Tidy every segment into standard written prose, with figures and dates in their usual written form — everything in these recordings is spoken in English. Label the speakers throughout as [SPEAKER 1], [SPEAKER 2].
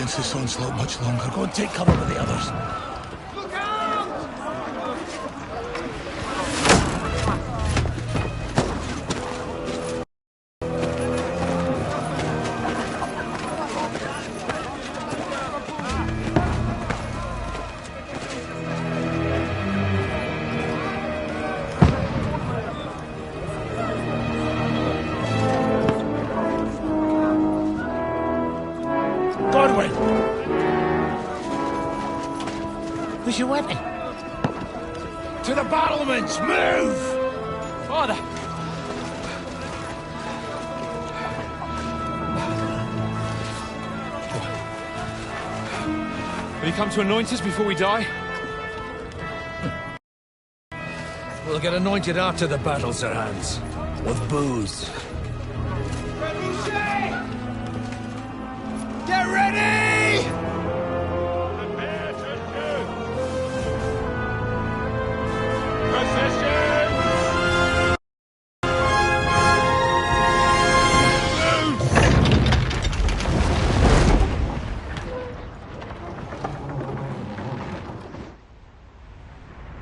[SPEAKER 1] against this onslaught much longer. Go and take cover with the others.
[SPEAKER 2] Look out!
[SPEAKER 1] Where's your weapon? To the battlements! Move!
[SPEAKER 3] Father! Will you come to anoint us before we die?
[SPEAKER 1] We'll get anointed after the battles are hands. With booze.
[SPEAKER 2] Get ready!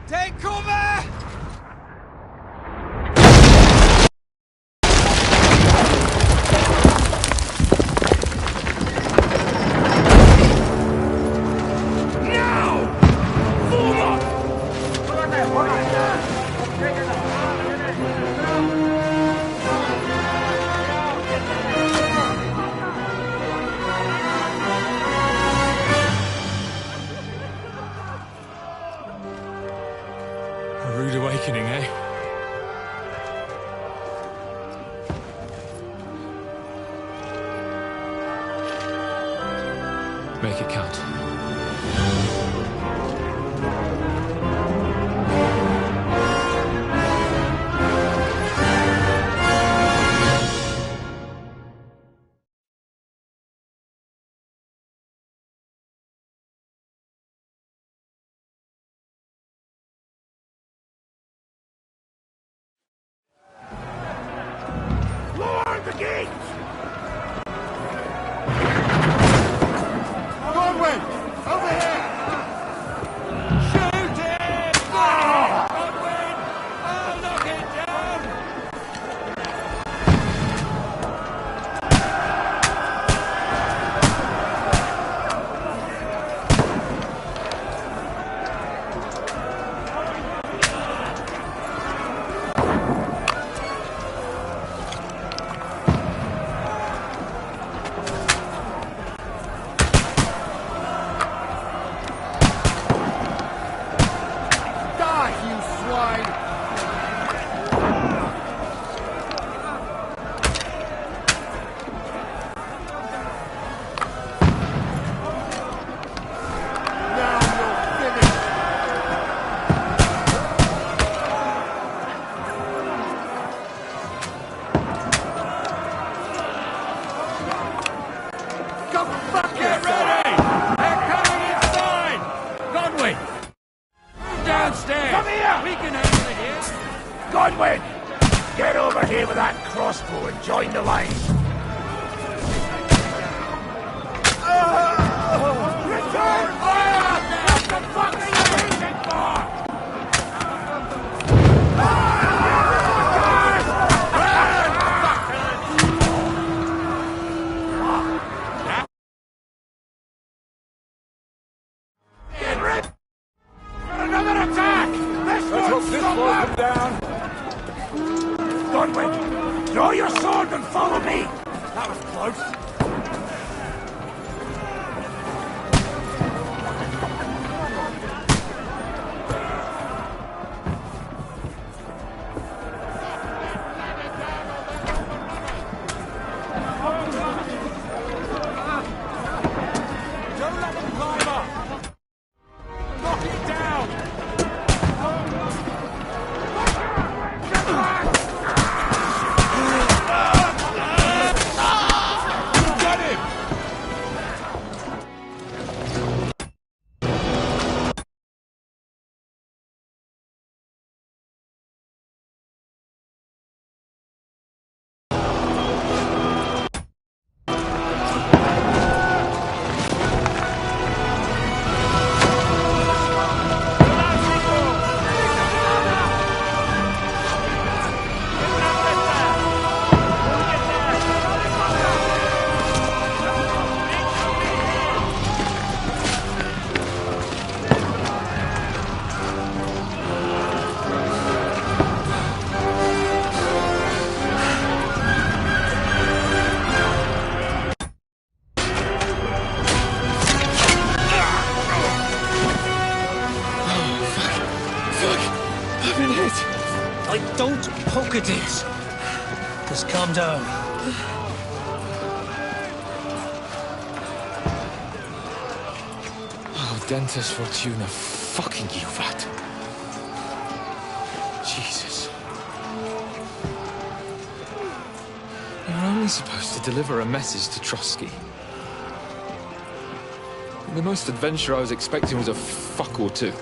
[SPEAKER 2] Take cover!
[SPEAKER 3] A rude awakening, eh? Make it count.
[SPEAKER 1] Lower the gates!
[SPEAKER 2] Godwin! Over here! Shoot him! Godwin! I'll knock it down! Downstairs!
[SPEAKER 1] Come here!
[SPEAKER 2] We can handle it here!
[SPEAKER 1] Godwin! Get over here with that crossbow and join the line. Return fire! What the fuck are you waiting for? Get ready! Another attack! Let's hope this slows them down. Godwin, draw your sword and follow me! That was close.
[SPEAKER 2] Don't let them climb up! Knock it down!
[SPEAKER 4] Don't poke at it. Just calm down.
[SPEAKER 3] Oh, Dentes Fortuna, fucking Juvat. Jesus. You're only supposed to deliver a message to Trotsky. The most adventure I was expecting was a fuck or two.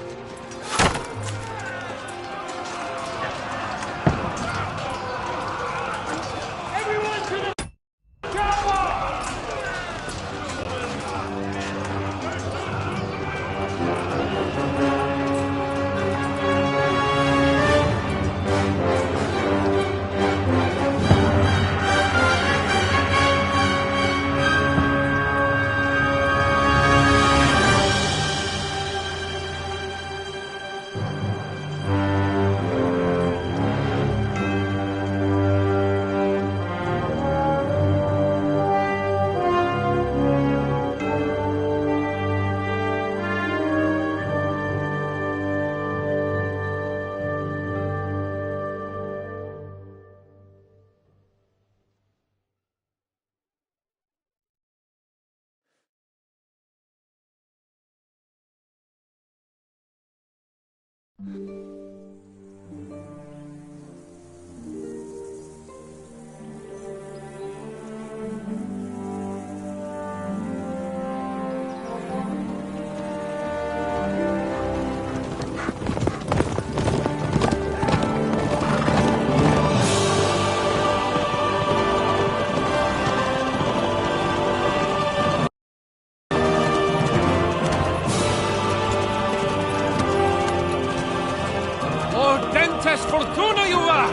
[SPEAKER 3] Fortuna, Juvat!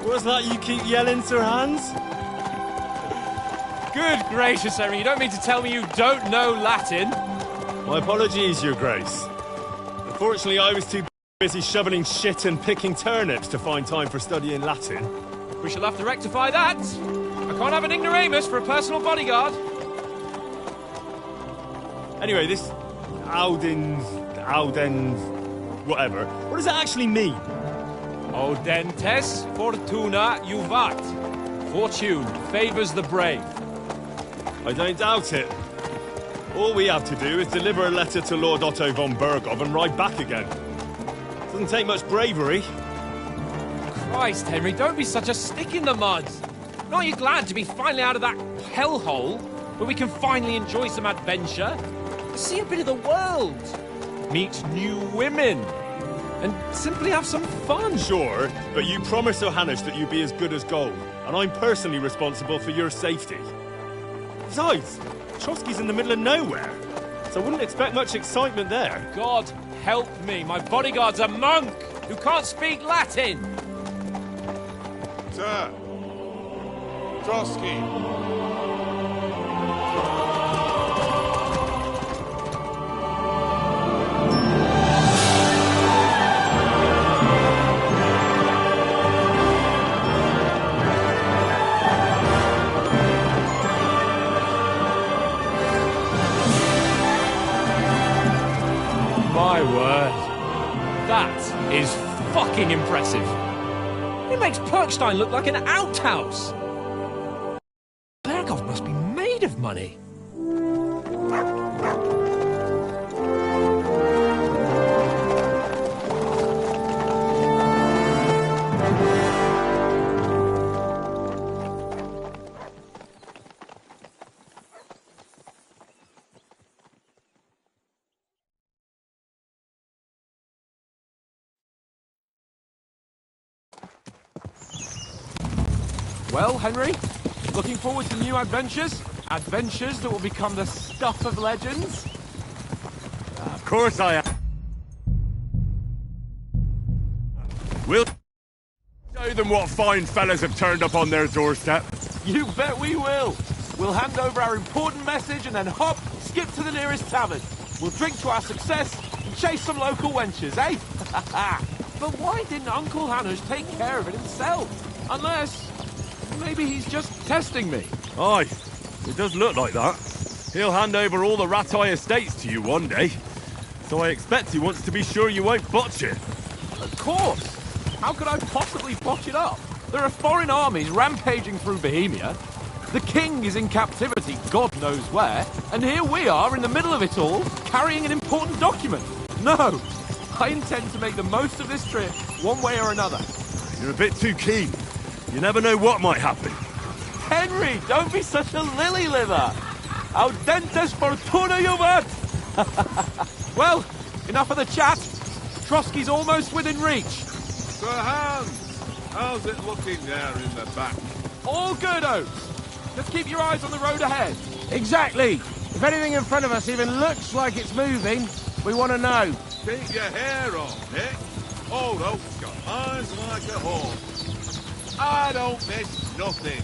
[SPEAKER 5] What's that you keep yelling, Sir Hans?
[SPEAKER 3] Good gracious, Henry, you don't mean to tell me you don't know Latin?
[SPEAKER 5] My apologies, Your Grace. Unfortunately, I was too busy shoveling shit and picking turnips to find time for studying Latin.
[SPEAKER 3] We shall have to rectify that. I can't have an ignoramus for a personal bodyguard.
[SPEAKER 5] Anyway, this Audens, whatever. What does that actually mean?
[SPEAKER 3] Audentes Fortuna Juvat. Fortune favours the brave.
[SPEAKER 5] I don't doubt it. All we have to do is deliver a letter to Lord Otto von Bergov and ride back again. Doesn't take much bravery.
[SPEAKER 3] Christ, Henry, don't be such a stick in the mud. Aren't you glad to be finally out of that hellhole where we can finally enjoy some adventure? See a bit of the world, meet new women, and simply have some fun.
[SPEAKER 5] Sure, but you promised Johannes that you'd be as good as gold, and I'm personally responsible for your safety. Besides, Trotsky's in the middle of nowhere, so I wouldn't expect much excitement there.
[SPEAKER 3] God help me, my bodyguard's a monk who can't speak Latin.
[SPEAKER 1] Sir, Trotsky.
[SPEAKER 3] My word. That is fucking impressive. It makes Perkstein look like an outhouse. Bergov must be made of money. Well, Henry, looking forward to new adventures? Adventures that will become the stuff of legends?
[SPEAKER 5] Of course I am. We'll show them what fine fellas have turned up on their doorstep.
[SPEAKER 2] You bet we will. We'll hand over our important message and then hop, skip to the nearest tavern. We'll drink to our success and chase some local wenches, eh? But why didn't Uncle Hannes take care of it himself? Unless maybe he's just testing me.
[SPEAKER 5] Aye, it does look like that. He'll hand over all the Rattay estates to you one day. So I expect he wants to be sure you won't botch it.
[SPEAKER 2] Of course! How could I possibly botch it up? There are foreign armies rampaging through Bohemia. The king is in captivity, God knows where, and here we are in the middle of it all, carrying an important document. No! I intend to make the most of this trip, one way or another.
[SPEAKER 5] You're a bit too keen. You never know what might happen.
[SPEAKER 2] Henry, don't be such a lily-liver! Audentes fortuna juvat! Well, enough of the chat. Trotsky's almost within reach.
[SPEAKER 1] Sir Hans, how's it looking there in the back?
[SPEAKER 2] All good, Oates. Just keep your eyes on the road ahead.
[SPEAKER 6] Exactly. If anything in front of us even looks like it's moving, we want to know.
[SPEAKER 1] Keep your hair on, Nick. Old Oak's got eyes like a horse. I don't miss nothing.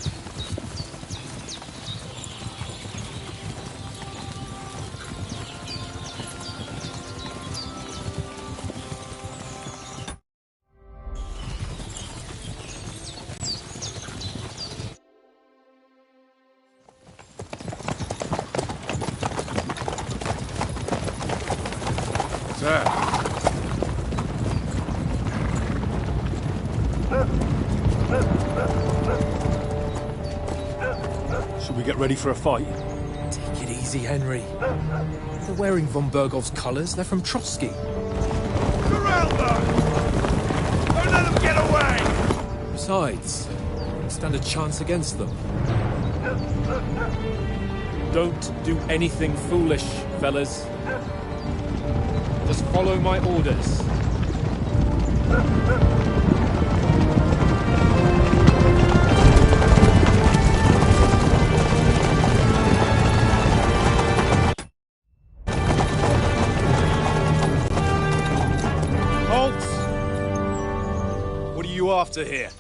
[SPEAKER 1] Sir.
[SPEAKER 5] Should we get ready for a fight?
[SPEAKER 3] Take it easy, Henry. They're wearing von Bergov's colours. They're from Trotsky.
[SPEAKER 1] Corral them! Don't let them get away!
[SPEAKER 3] Besides, we don't stand a chance against them. Don't do anything foolish, fellas. Just follow my orders.
[SPEAKER 5] What are you after here?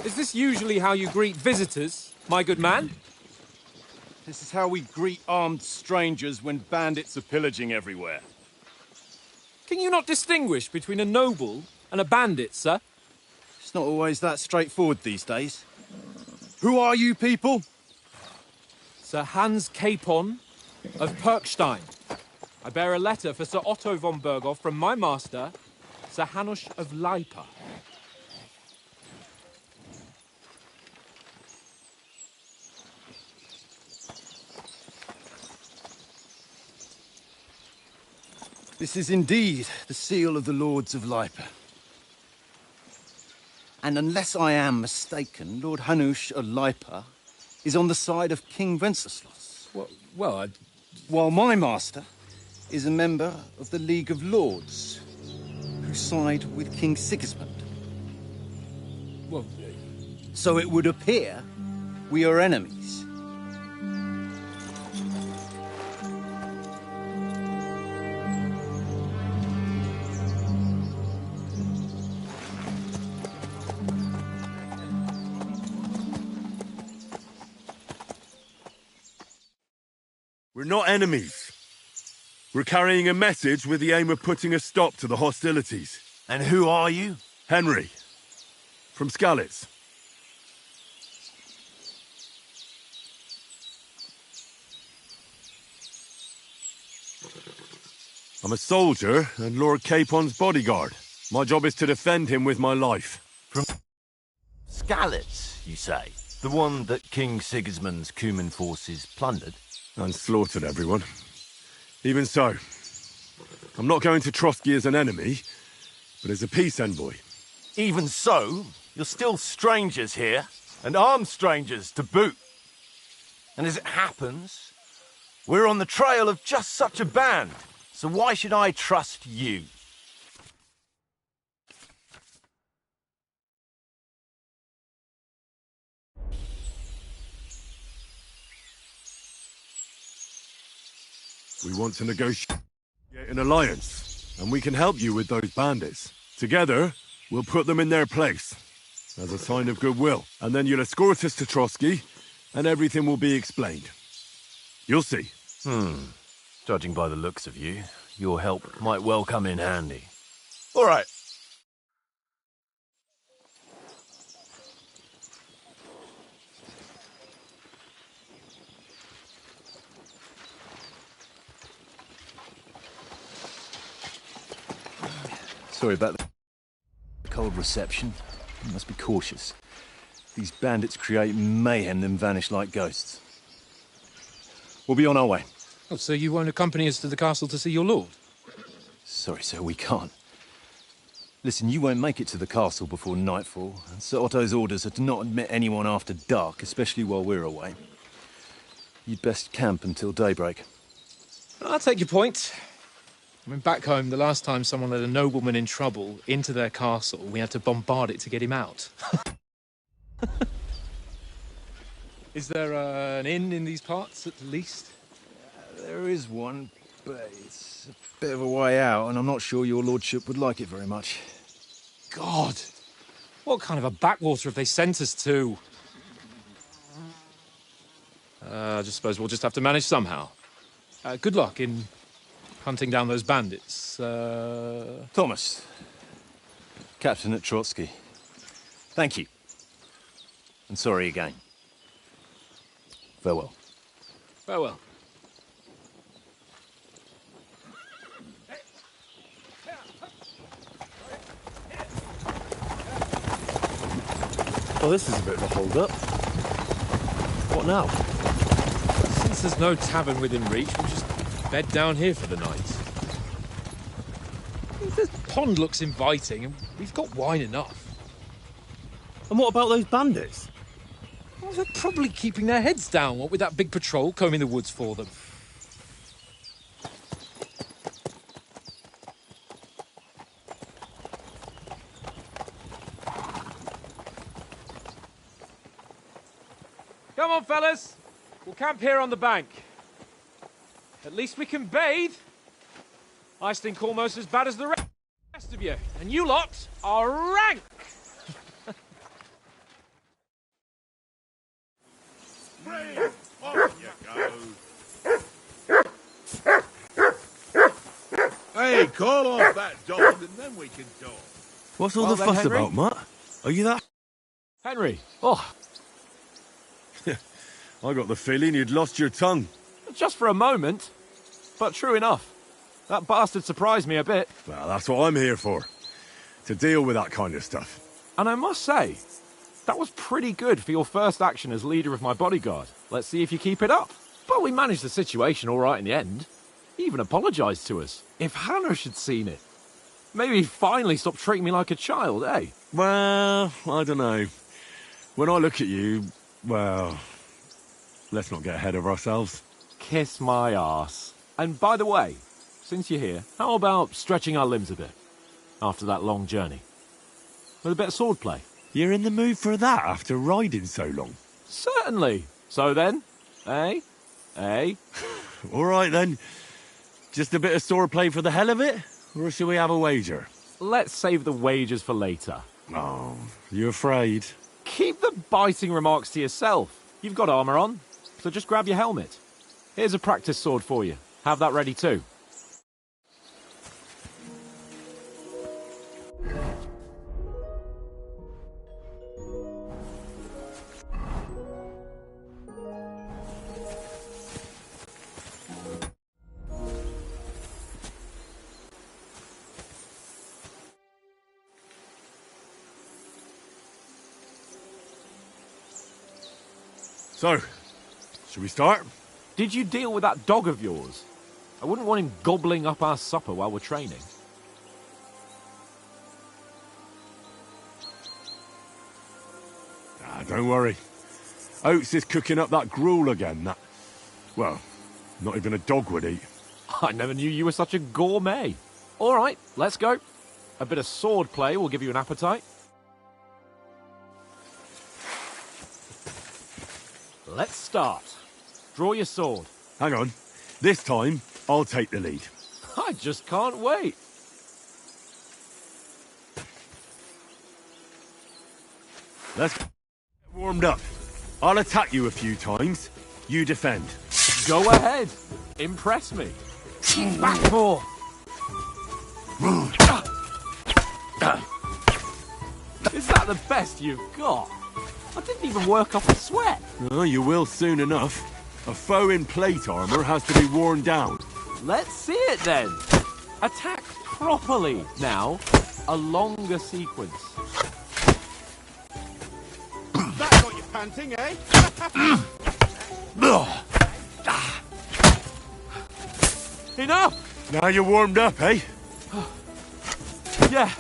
[SPEAKER 3] Is this usually how you greet visitors, my good man?
[SPEAKER 7] This is how we greet armed strangers when bandits are pillaging everywhere.
[SPEAKER 3] Can you not distinguish between a noble and a bandit, sir?
[SPEAKER 7] It's not always that straightforward these days. Who are you people?
[SPEAKER 3] Sir Hans Capon of Perkstein. I bear a letter for Sir Otto von Berghoff from my master, Sir Hanush of Lipa.
[SPEAKER 7] This is indeed the seal of the Lords of Lipa. And unless I am mistaken, Lord Hanush of Lipa is on the side of King Wenceslas. While my master is a member of the League of Lords, who side with King Sigismund. So it would appear we are enemies.
[SPEAKER 5] We're not enemies. We're carrying a message with the aim of putting a stop to the hostilities.
[SPEAKER 8] And who are you?
[SPEAKER 5] Henry. From Skalitz. I'm a soldier and Lord Capon's bodyguard. My job is to defend him with my life.
[SPEAKER 8] From Skalitz, you say? The one that King Sigismund's Cuman forces plundered?
[SPEAKER 5] And slaughtered everyone. Even so, I'm not going to Trotsky as an enemy, but as a peace envoy.
[SPEAKER 8] Even so, you're still strangers here, and armed strangers to boot. And as it happens, we're on the trail of just such a band, so why should I trust you?
[SPEAKER 5] We want to negotiate an alliance, and we can help you with those bandits. Together, we'll put them in their place, as a sign of goodwill. And then you'll escort us to Trotsky, and everything will be explained. You'll see.
[SPEAKER 8] Judging by the looks of you, your help might well come in handy. All right.
[SPEAKER 9] Sorry about the cold reception. You must be cautious. These bandits create mayhem, then vanish like ghosts. We'll be on our way.
[SPEAKER 3] Oh, so you won't accompany us to the castle to see your lord?
[SPEAKER 9] Sorry, sir, we can't. Listen, you won't make it to the castle before nightfall, and Sir Otto's orders are to not admit anyone after dark, especially while we're away. You'd best camp until daybreak.
[SPEAKER 3] I'll take your point. I mean, back home, the last time someone let a nobleman in trouble into their castle, we had to bombard it to get him out. Is there an inn in these parts, at least?
[SPEAKER 9] There is one, but it's a bit of a way out, and I'm not sure your lordship would like it very much.
[SPEAKER 3] God! What kind of a backwater have they sent us to? I just suppose we'll just have to manage somehow. Good luck in hunting down those bandits.
[SPEAKER 9] Thomas, Captain at Trotsky. Thank you. And sorry again. Farewell.
[SPEAKER 3] Farewell.
[SPEAKER 5] Well, this is a bit of a hold-up. What now?
[SPEAKER 3] Since there's no tavern within reach, we'll just bed down here for the night. This pond looks inviting, and we've got wine enough.
[SPEAKER 5] And what about those bandits?
[SPEAKER 3] Well, they're probably keeping their heads down, what with that big patrol combing the woods for them. Come on, fellas. We'll camp here on the bank. At least we can bathe. I stink almost as bad as the rest of you. And you lot are rank!
[SPEAKER 1] Off you go. Hey, call off that dog and then we can talk.
[SPEAKER 5] What's all the fuss
[SPEAKER 3] Henry?
[SPEAKER 5] about, Mutt? Are you that?
[SPEAKER 3] Henry,
[SPEAKER 5] I got the feeling you'd lost your tongue.
[SPEAKER 2] Just for a moment. But true enough. That bastard surprised me a bit.
[SPEAKER 5] Well, that's what I'm here for. To deal with that kind of stuff.
[SPEAKER 2] And I must say, that was pretty good for your first action as leader of my bodyguard. Let's see if you keep it up. But we managed the situation all right in the end. He even apologised to us. If Hanush had seen it, maybe he'd finally stop treating me like a child, eh?
[SPEAKER 5] Well, I don't know. When I look at you, well, let's not get ahead of ourselves.
[SPEAKER 2] Kiss my arse. And by the way, since you're here, how about stretching our limbs a bit after that long journey? With a bit of swordplay.
[SPEAKER 5] You're in the mood for that after riding so long?
[SPEAKER 2] Certainly. So then, eh? Eh?
[SPEAKER 5] All right then. Just a bit of swordplay for the hell of it? Or shall we have a wager?
[SPEAKER 2] Let's save the wagers for later.
[SPEAKER 5] Oh, you afraid?
[SPEAKER 2] Keep the biting remarks to yourself. You've got armour on, so just grab your helmet. Here's a practice sword for you. Have that ready too.
[SPEAKER 5] So, should we start?
[SPEAKER 2] Did you deal with that dog of yours? I wouldn't want him gobbling up our supper while we're training.
[SPEAKER 5] Ah, don't worry. Oates is cooking up that gruel again, that... Well, not even a dog would eat.
[SPEAKER 2] I never knew you were such a gourmet. All right, let's go. A bit of sword play will give you an appetite. Let's start. Draw your sword.
[SPEAKER 5] Hang on. This time, I'll take the lead.
[SPEAKER 2] I just can't wait.
[SPEAKER 5] Let's get warmed up. I'll attack you a few times. You defend.
[SPEAKER 2] Go ahead. Impress me.
[SPEAKER 3] Back more!
[SPEAKER 2] Is that the best you've got? I didn't even work up a sweat.
[SPEAKER 5] Oh, you will soon enough. A foe in plate armour has to be worn down.
[SPEAKER 2] Let's see it then. Attack properly. Now, a longer sequence.
[SPEAKER 1] That got you panting, eh?
[SPEAKER 2] Enough!
[SPEAKER 5] Now you're warmed up, eh?
[SPEAKER 2] Yeah.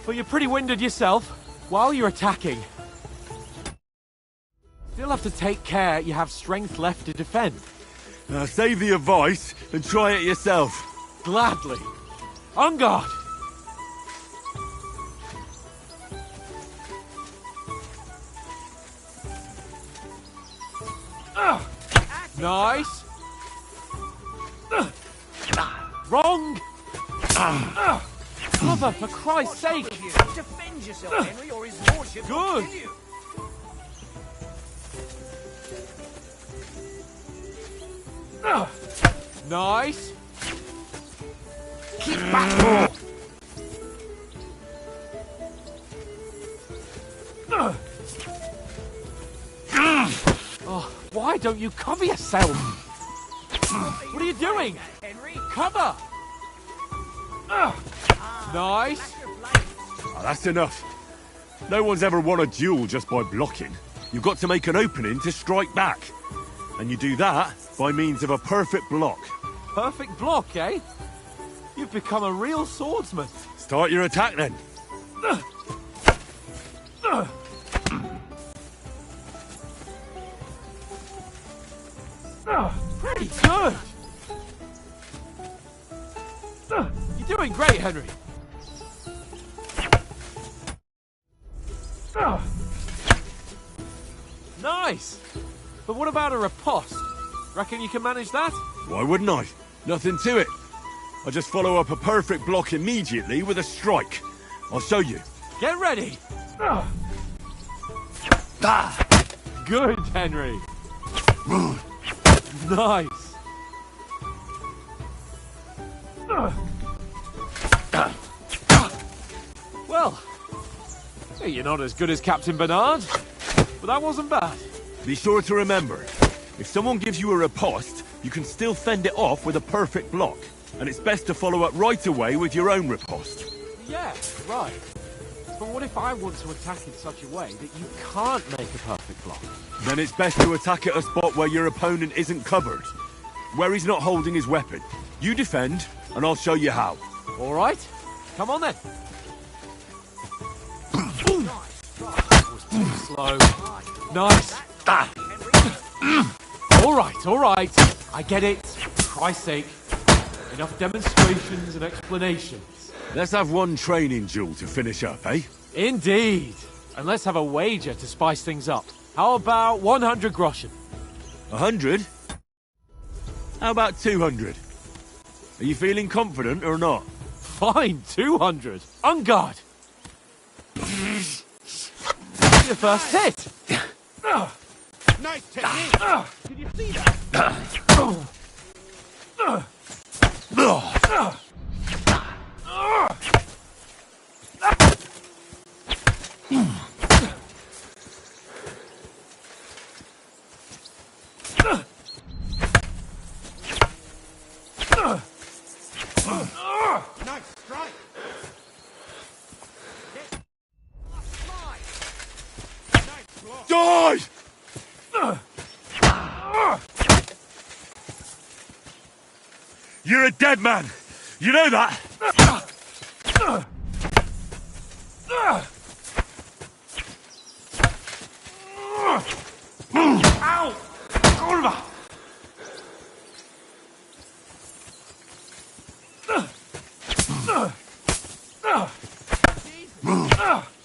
[SPEAKER 2] But you're pretty winded yourself while you're attacking. Still have to take care you have strength left to defend.
[SPEAKER 5] Now save the advice and try it yourself.
[SPEAKER 2] Gladly. On guard! Nice! Wrong! Cover, for Christ's sake!
[SPEAKER 4] Defend yourself, Henry, or his lordship will
[SPEAKER 2] Good!
[SPEAKER 4] kill you.
[SPEAKER 2] Nice! Keep back! Oh, why don't you cover yourself? What are you doing?
[SPEAKER 4] Henry,
[SPEAKER 2] Cover! Nice!
[SPEAKER 5] Oh, that's enough. No one's ever won a duel just by blocking. You've got to make an opening to strike back. And you do that by means of a perfect block.
[SPEAKER 2] Perfect block, eh? You've become a real swordsman.
[SPEAKER 5] Start your attack then.
[SPEAKER 2] Pretty good! You're doing great, Henry. Nice! But what about a riposte? Reckon you can manage that?
[SPEAKER 5] Why wouldn't I? Nothing to it. I just follow up a perfect block immediately with a strike. I'll show you.
[SPEAKER 2] Get ready! Good, Henry. Nice. Well, you're not as good as Captain Bernard, but that wasn't bad.
[SPEAKER 5] Be sure to remember, if someone gives you a riposte, you can still fend it off with a perfect block. And it's best to follow up right away with your own riposte.
[SPEAKER 2] Yeah, right. But what if I want to attack in such a way that you can't make a perfect block?
[SPEAKER 5] Then it's best to attack at a spot where your opponent isn't covered. Where he's not holding his weapon. You defend, and I'll show you how.
[SPEAKER 2] All right. Come on then. That was too slow. Nice. All right. I get it. For Christ's sake. Enough demonstrations and explanations.
[SPEAKER 5] Let's have one training duel to finish up, eh?
[SPEAKER 2] Indeed. And let's have a wager to spice things up. How about 100 groschen?
[SPEAKER 5] 100? How about 200? Are you feeling confident or not?
[SPEAKER 2] Fine, 200. On guard. Your first hit.
[SPEAKER 1] Nice technique! Did you see that? Nice strike! Nice block!
[SPEAKER 5] Die! You're a dead man! You know that?
[SPEAKER 2] Ow! Kurwa!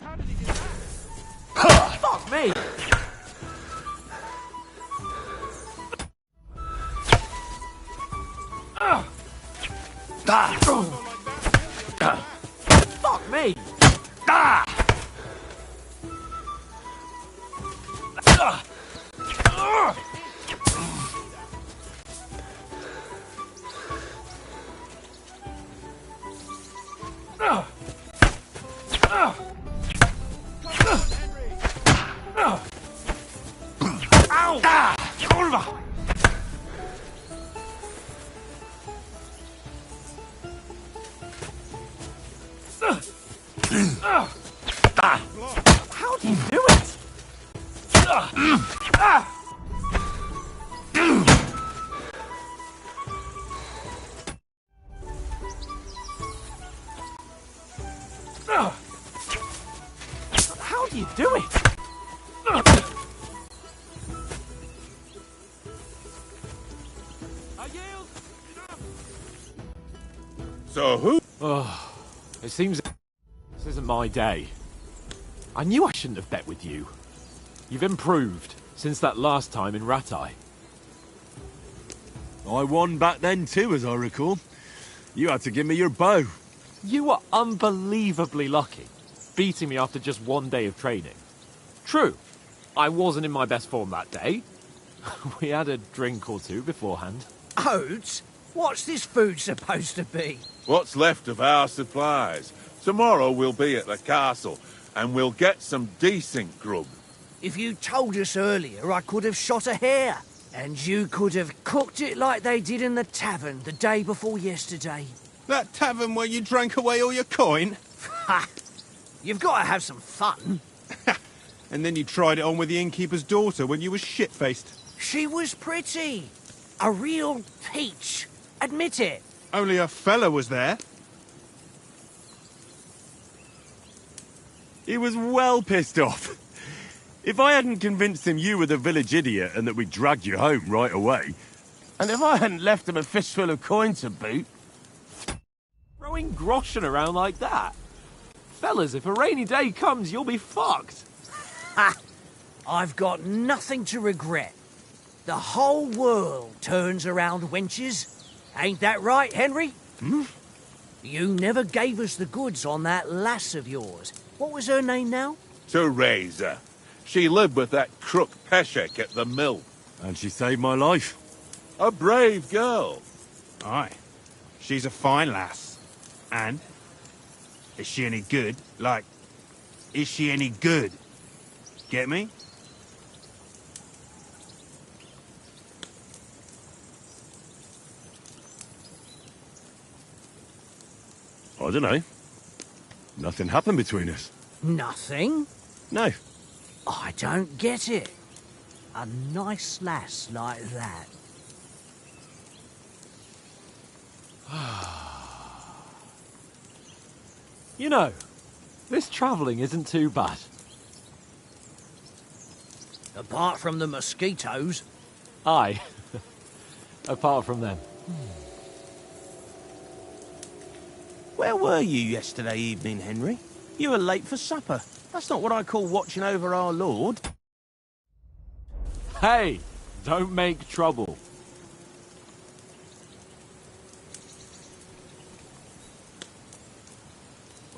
[SPEAKER 1] How did he do that?
[SPEAKER 2] Fuck me! Fuck me! Ow! Kurwa! How do you do it?
[SPEAKER 1] So who?
[SPEAKER 2] Oh, it seems this isn't my day. I knew I shouldn't have bet with you. You've improved since that last time in Ratai.
[SPEAKER 10] I won back then too, as I recall. You had to give me your bow.
[SPEAKER 2] You were unbelievably lucky, beating me after just one day of training. True, I wasn't in my best form that day. We had a drink or two beforehand.
[SPEAKER 4] Oats? What's this food supposed to be?
[SPEAKER 1] What's left of our supplies. Tomorrow we'll be at the castle, and we'll get some decent grub.
[SPEAKER 4] If you told us earlier, I could have shot a hare. And you could have cooked it like they did in the tavern the day before yesterday.
[SPEAKER 6] That tavern where you drank away all your coin?
[SPEAKER 4] Ha! You've got to have some fun.
[SPEAKER 6] And then you tried it on with the innkeeper's daughter when you were shit-faced.
[SPEAKER 4] She was pretty. A real peach. Admit it.
[SPEAKER 6] Only a fella was there.
[SPEAKER 10] He was well pissed off. If I hadn't convinced him you were the village idiot and that we dragged you home right away...
[SPEAKER 6] And if I hadn't left him a fistful of coin to boot...
[SPEAKER 2] Throwing groschen around like that? Fellas, if a rainy day comes, you'll be fucked.
[SPEAKER 4] Ha! I've got nothing to regret. The whole world turns around wenches. Ain't that right, Henry?
[SPEAKER 6] Hmm?
[SPEAKER 4] You never gave us the goods on that lass of yours. What was her name now?
[SPEAKER 1] Teresa. She lived with that crook Peshek at the mill.
[SPEAKER 10] And she saved my life.
[SPEAKER 1] A brave girl.
[SPEAKER 6] Aye. She's a fine lass. And? Is she any good? Like, is she any good? Get me?
[SPEAKER 10] I don't know. Nothing happened between us.
[SPEAKER 4] Nothing?
[SPEAKER 10] No.
[SPEAKER 4] I don't get it. A nice lass like that.
[SPEAKER 2] You know, this travelling isn't too bad.
[SPEAKER 4] Apart from the mosquitoes.
[SPEAKER 2] Aye. Apart from them.
[SPEAKER 11] Where were you yesterday evening, Henry? You were late for supper. That's not what I call watching over our lord.
[SPEAKER 2] Hey, don't make trouble.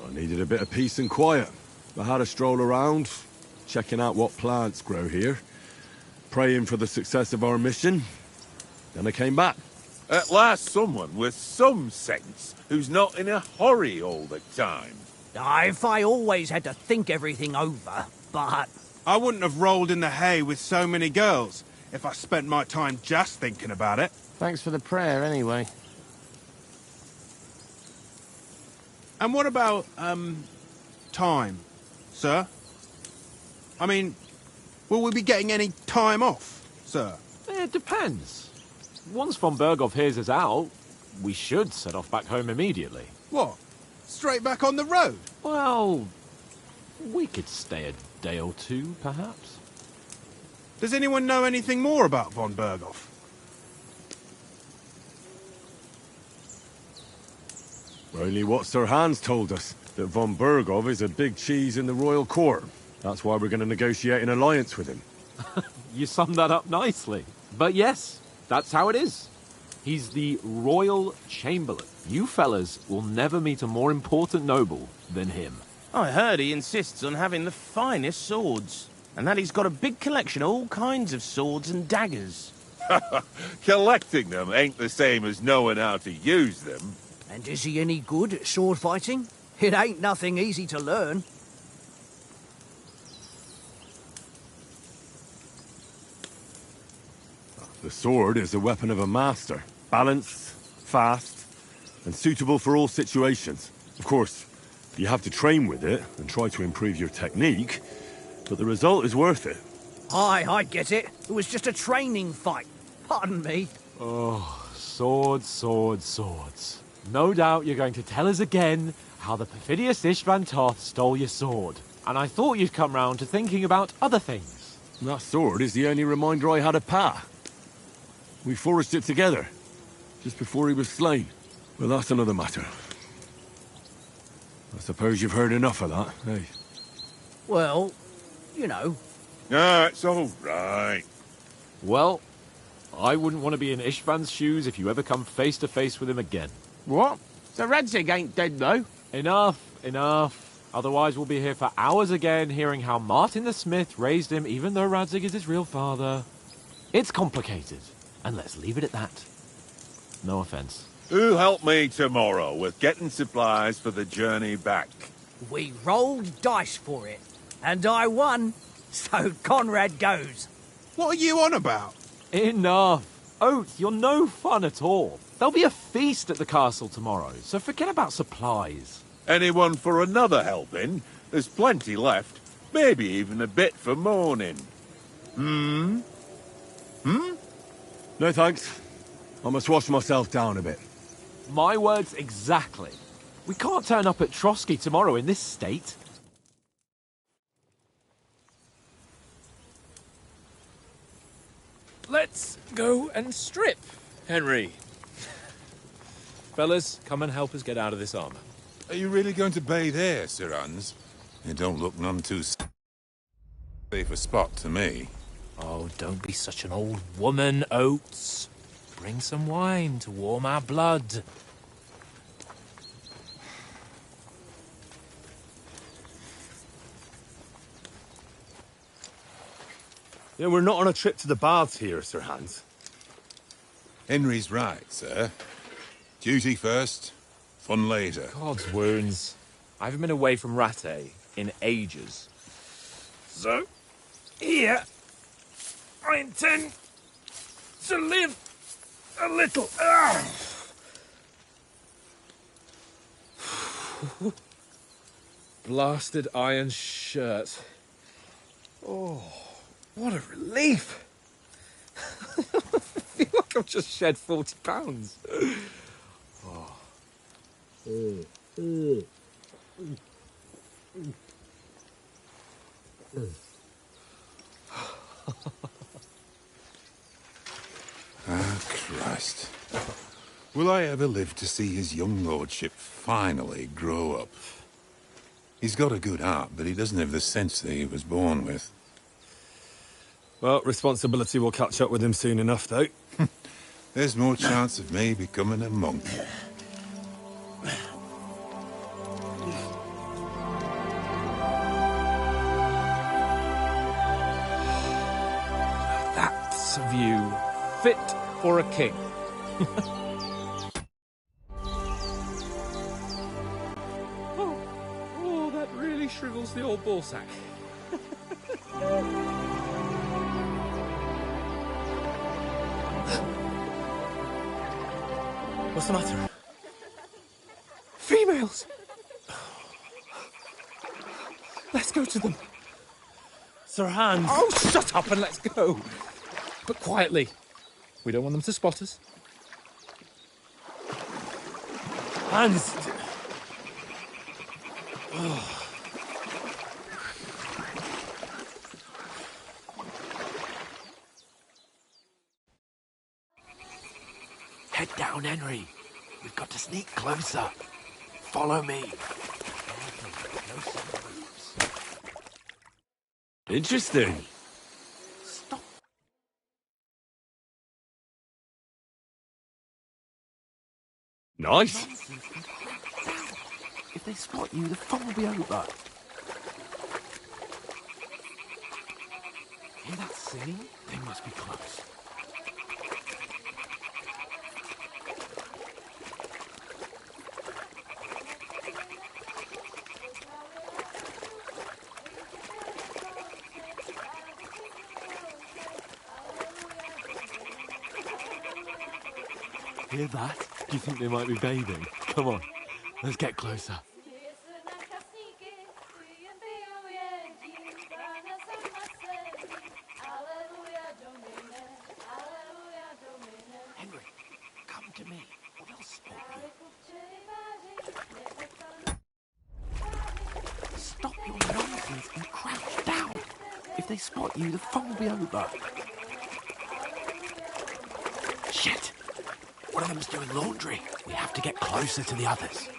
[SPEAKER 10] I needed a bit of peace and quiet. I had a stroll around, checking out what plants grow here, praying for the success of our mission. Then I came back.
[SPEAKER 1] At last someone with some sense who's not in a hurry all the time.
[SPEAKER 4] If I always had to think everything over, but...
[SPEAKER 6] I wouldn't have rolled in the hay with so many girls if I spent my time just thinking about it.
[SPEAKER 11] Thanks for the prayer, anyway.
[SPEAKER 6] And what about, time, sir? I mean, will we be getting any time off, sir?
[SPEAKER 2] It depends. Once von Berghoff hears us out, we should set off back home immediately.
[SPEAKER 6] What? Straight back on the road?
[SPEAKER 2] Well, we could stay a day or two, perhaps.
[SPEAKER 6] Does anyone know anything more about von Berghoff?
[SPEAKER 10] Only what Sir Hans told us, that von Berghoff is a big cheese in the royal court. That's why we're going to negotiate an alliance with him.
[SPEAKER 2] You summed that up nicely. But yes, that's how it is. He's the Royal Chamberlain. You fellas will never meet a more important noble than him.
[SPEAKER 11] I heard he insists on having the finest swords, and that he's got a big collection of all kinds of swords and daggers.
[SPEAKER 1] Collecting them ain't the same as knowing how to use them.
[SPEAKER 4] And is he any good at sword fighting? It ain't nothing easy to learn.
[SPEAKER 10] The sword is the weapon of a master. Balanced, fast, and suitable for all situations. Of course, you have to train with it and try to improve your technique, but the result is worth it.
[SPEAKER 4] Aye, I get it. It was just a training fight. Pardon me.
[SPEAKER 2] Oh, swords, swords, swords. No doubt you're going to tell us again how the perfidious Ishvan Toth stole your sword. And I thought you'd come round to thinking about other things.
[SPEAKER 10] That sword is the only reminder I had of Pa. We forged it together, just before he was slain. But that's another matter. I suppose you've heard enough of that, eh?
[SPEAKER 4] Well, you know.
[SPEAKER 1] No, it's all right.
[SPEAKER 2] Well, I wouldn't want to be in Ishvan's shoes if you ever come face to face with him again.
[SPEAKER 11] What? The Radzig ain't dead, though.
[SPEAKER 2] Enough, enough. Otherwise we'll be here for hours again hearing how Martin the Smith raised him even though Radzig is his real father. It's complicated, and let's leave it at that. No offence.
[SPEAKER 1] Who'll help me tomorrow with getting supplies for the journey back?
[SPEAKER 4] We rolled dice for it, and I won. So Conrad goes.
[SPEAKER 6] What are you on about?
[SPEAKER 2] Enough. Oath, you're no fun at all. There'll be a feast at the castle tomorrow, so forget about supplies.
[SPEAKER 1] Anyone for another helping? There's plenty left. Maybe even a bit for morning. Hmm?
[SPEAKER 10] No thanks. I must wash myself down a bit.
[SPEAKER 2] My words exactly. We can't turn up at Trotsky tomorrow in this state.
[SPEAKER 3] Let's go and strip, Henry. Fellas, come and help us get out of this armor.
[SPEAKER 1] Are you really going to bathe here, Sir Hans? It don't look none too safe a spot to me.
[SPEAKER 3] Oh, don't be such an old woman, Oates. Bring some wine to warm our blood.
[SPEAKER 5] Yeah, we're not on a trip to the baths here, Sir Hans.
[SPEAKER 1] Henry's right, sir. Duty first, fun later.
[SPEAKER 3] God's wounds. I haven't been away from Rattay in ages. So, here, I intend to live a little. Blasted iron shirt. Oh, what a relief. I feel like I've just shed 40 pounds.
[SPEAKER 1] Christ. Will I ever live to see his young lordship finally grow up? He's got a good heart, but he doesn't have the sense that he was born with.
[SPEAKER 5] Well, responsibility will catch up with him soon enough, though.
[SPEAKER 1] There's more chance of me becoming a monk.
[SPEAKER 3] That's a view fit for a king. oh, that really shrivels the old ballsack. What's the matter? Females! Let's go to them.
[SPEAKER 5] Sir Hans!
[SPEAKER 3] Oh, shut up and let's go. But quietly. We don't want them to spot us.
[SPEAKER 5] Hans!
[SPEAKER 2] Head down, Henry. We've got to sneak closer. Follow me.
[SPEAKER 5] Interesting.
[SPEAKER 2] Stop.
[SPEAKER 5] Nice.
[SPEAKER 2] If they spot you, the fun will be over. Hear that singing? They must be close. Hear that? Do you think they might be bathing? Come on, let's get closer. If they spot you, the fun will be over. Shit! One of them's doing laundry. We have to get closer to the others.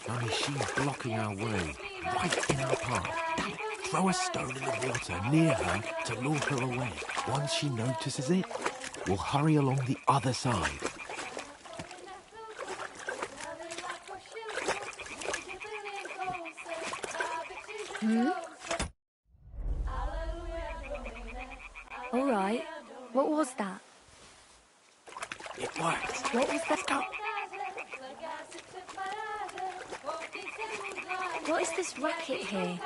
[SPEAKER 2] Only she's blocking our way, right in our path. Damn it. Throw a stone in the water near her to lure her away. Once she notices it, we'll hurry along the other side.
[SPEAKER 12] All right. What was that?
[SPEAKER 2] It worked.
[SPEAKER 12] What was that?
[SPEAKER 2] Go.
[SPEAKER 12] What is this racket here?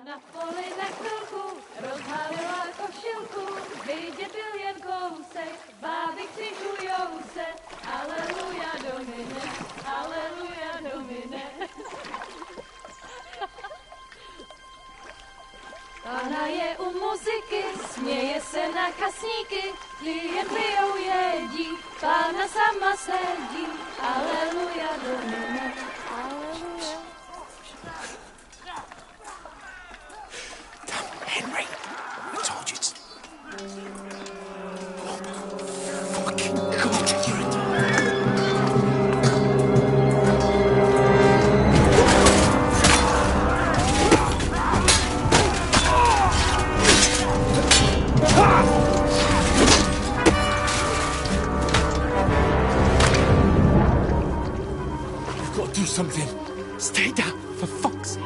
[SPEAKER 13] Na poli na chvilku rozhalila košilku, vidět byl jen kousek, báby křižujou se, aleluja Domine, aleluja Domine. Pána je u muziky, směje se na kasníky, klient pijou jedí, Pána sama sedí, aleluja Domine, aleluja.
[SPEAKER 2] Henry, I told you to... Oh, fucking God, you're a... You've got to do something. Stay down, for fuck's sake.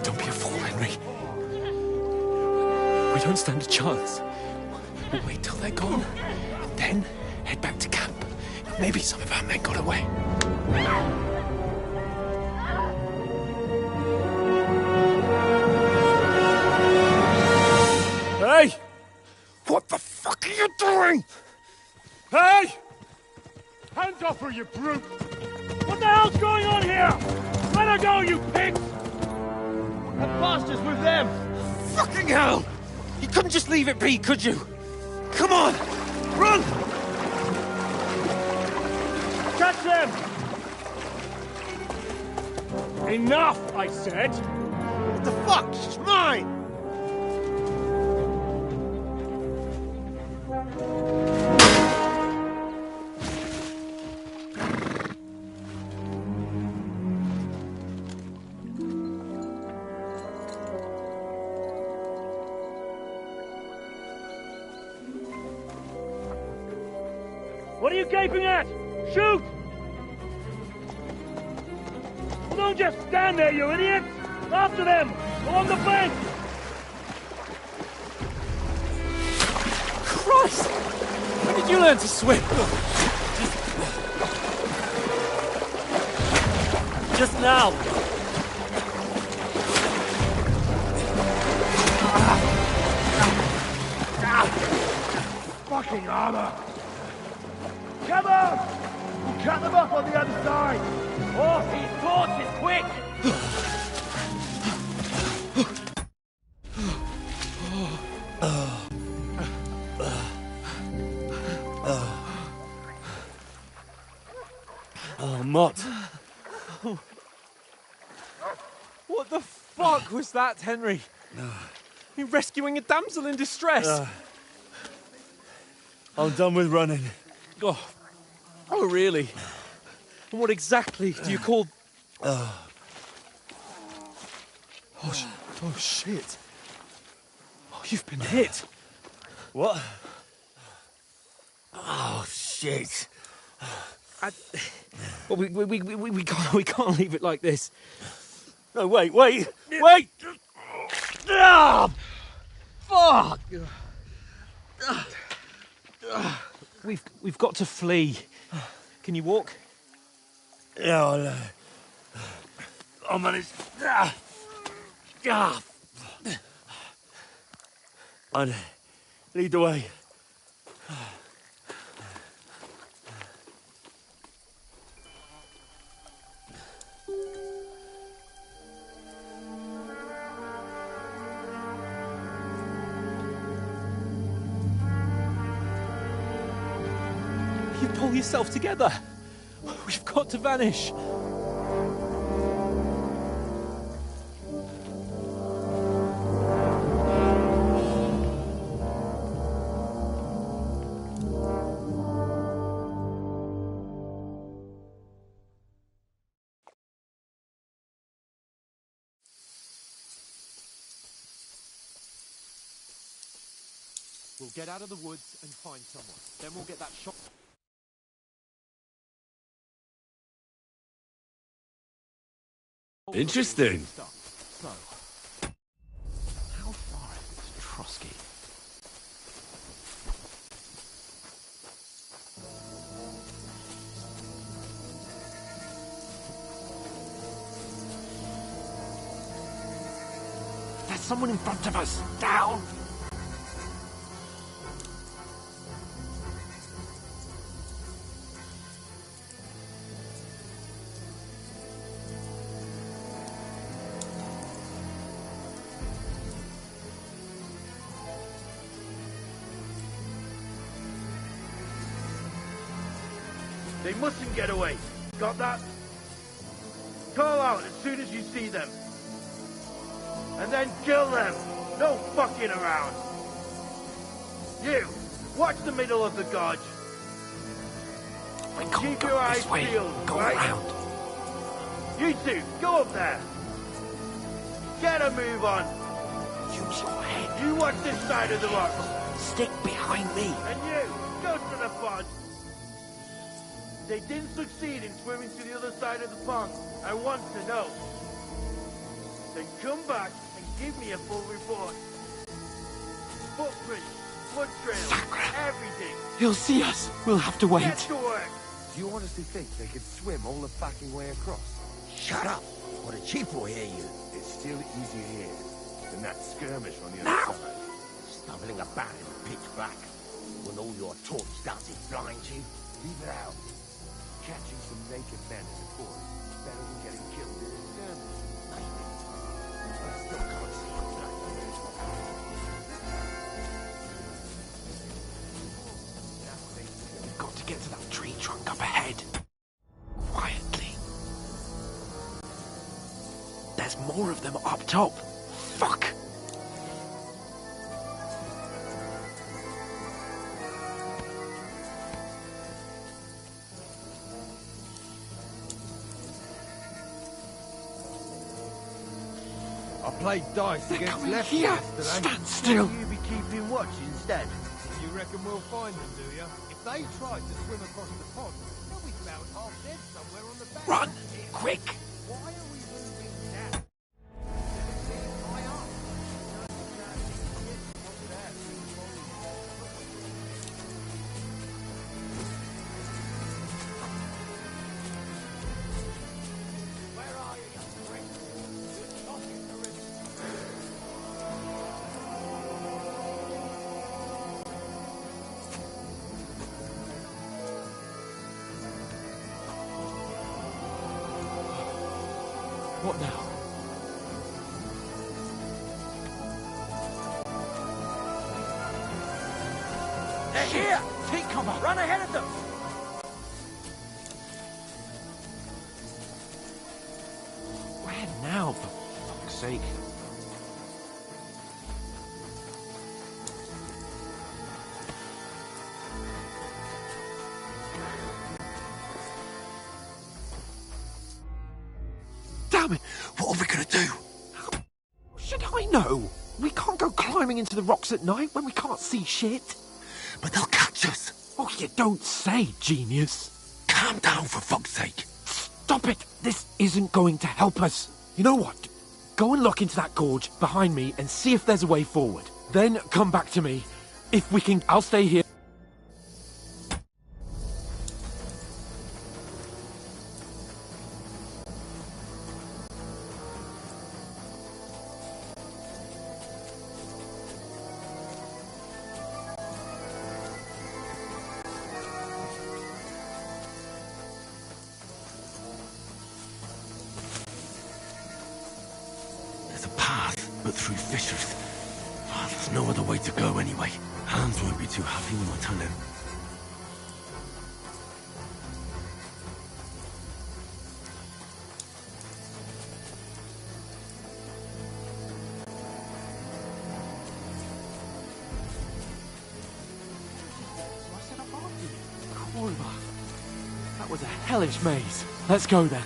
[SPEAKER 2] Don't be a fool, Henry. We don't stand a chance. We'll wait till they're gone, and then head back to camp. Maybe some of our men got away.
[SPEAKER 5] Hey!
[SPEAKER 2] What the fuck are you doing?
[SPEAKER 5] Hey! Hands off her, you brute! What the hell's going on here? Let her go, you pigs!
[SPEAKER 8] That bastard's with them!
[SPEAKER 3] Fucking hell! You couldn't just leave it be, could you? Come on! Run!
[SPEAKER 5] Catch them! Enough, I said!
[SPEAKER 8] What the fuck? She's mine!
[SPEAKER 5] What are you gaping at? Shoot! Well, don't just stand there, you idiot! After them! Along the bank!
[SPEAKER 3] Christ! When did you learn to swim?
[SPEAKER 5] Just now! Fucking armor! Come on! We'll cut them off on the other side! Oh, these torches, quick!
[SPEAKER 3] Oh, Mott. What the fuck was that, Henry? You're rescuing a damsel in distress.
[SPEAKER 5] I'm done with running.
[SPEAKER 3] Oh, really? And what exactly do you call... Oh, shit. Oh, you've been hit.
[SPEAKER 5] What? Oh, shit.
[SPEAKER 3] Well, we can't leave it like this.
[SPEAKER 5] No, wait! Ah!
[SPEAKER 3] Fuck! We've got to flee. Can you walk?
[SPEAKER 5] Yeah, I'll manage. I'll lead the way.
[SPEAKER 3] You pull yourself together. We've got to vanish. We'll get out of the woods and find someone. Then we'll get that shot.
[SPEAKER 10] Interesting.
[SPEAKER 3] So, how far is it to Trotsky?
[SPEAKER 2] There's someone in front of us. Down.
[SPEAKER 14] They mustn't get away. Got that? Call out as soon as you see them. And then kill them. No fucking around. You, watch the middle of the gorge. And keep your eyes peeled,
[SPEAKER 2] Go
[SPEAKER 14] right?
[SPEAKER 2] around.
[SPEAKER 14] You two, go up there. Get a move on.
[SPEAKER 2] Use your head.
[SPEAKER 14] You watch this side of the rocks.
[SPEAKER 2] Stick behind me.
[SPEAKER 14] And you, go to the pond. They didn't succeed in swimming to the other side of the pond. I want to know. Then come back and give me a full report. Footprints, blood trails, everything.
[SPEAKER 2] He'll see us. We'll have to wait.
[SPEAKER 14] Get to work.
[SPEAKER 15] Do you honestly think they could swim all the fucking way across?
[SPEAKER 11] Shut up, or the chief will hear you.
[SPEAKER 15] It's still easier here than that skirmish on the
[SPEAKER 11] Now!
[SPEAKER 15] other side.
[SPEAKER 11] Stumbling about in the pitch black, when all your torch dancing blind you.
[SPEAKER 15] Leave it out. Catching some naked men in the forest is better than getting killed in a skirmish.
[SPEAKER 11] Maybe. But I still can't see a black
[SPEAKER 2] We've got to get to that tree trunk up ahead. Quietly. There's more of them up top. Fuck!
[SPEAKER 15] I played dice
[SPEAKER 2] They're
[SPEAKER 15] against
[SPEAKER 2] coming
[SPEAKER 15] left
[SPEAKER 2] here.
[SPEAKER 15] yesterday.
[SPEAKER 2] Stand still.
[SPEAKER 14] Will you be keeping watch instead?
[SPEAKER 15] You reckon we'll find them, do you? If they tried to swim across the pond, they'll be about half dead somewhere on the bank.
[SPEAKER 2] Run! Quick!
[SPEAKER 15] Why are we moving now?
[SPEAKER 3] What now?
[SPEAKER 11] They're here!
[SPEAKER 3] Take cover!
[SPEAKER 11] Run ahead of them!
[SPEAKER 2] Where now, for fuck's sake? coming.
[SPEAKER 16] What are we gonna do?
[SPEAKER 2] Should I know? We can't go climbing into the rocks at night when we can't see shit.
[SPEAKER 16] But they'll catch us.
[SPEAKER 2] Oh, you don't say, genius.
[SPEAKER 16] Calm down, for fuck's sake.
[SPEAKER 2] Stop it. This isn't going to help us. You know what? Go and look into that gorge behind me and see if there's a way forward. Then come back to me. If we can, I'll stay here.
[SPEAKER 16] There's a path, but through fissures. Oh, there's no other way to go anyway. Hans won't be too happy when I tell him.
[SPEAKER 2] That was a hellish maze. Let's go then.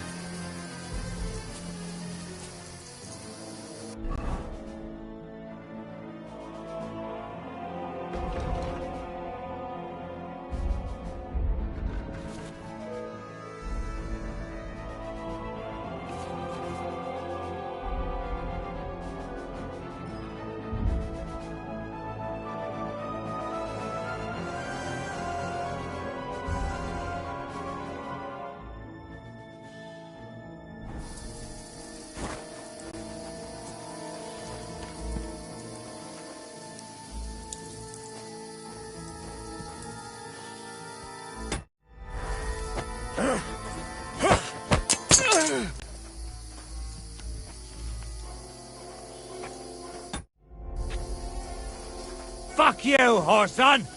[SPEAKER 4] Fuck you, whoreson!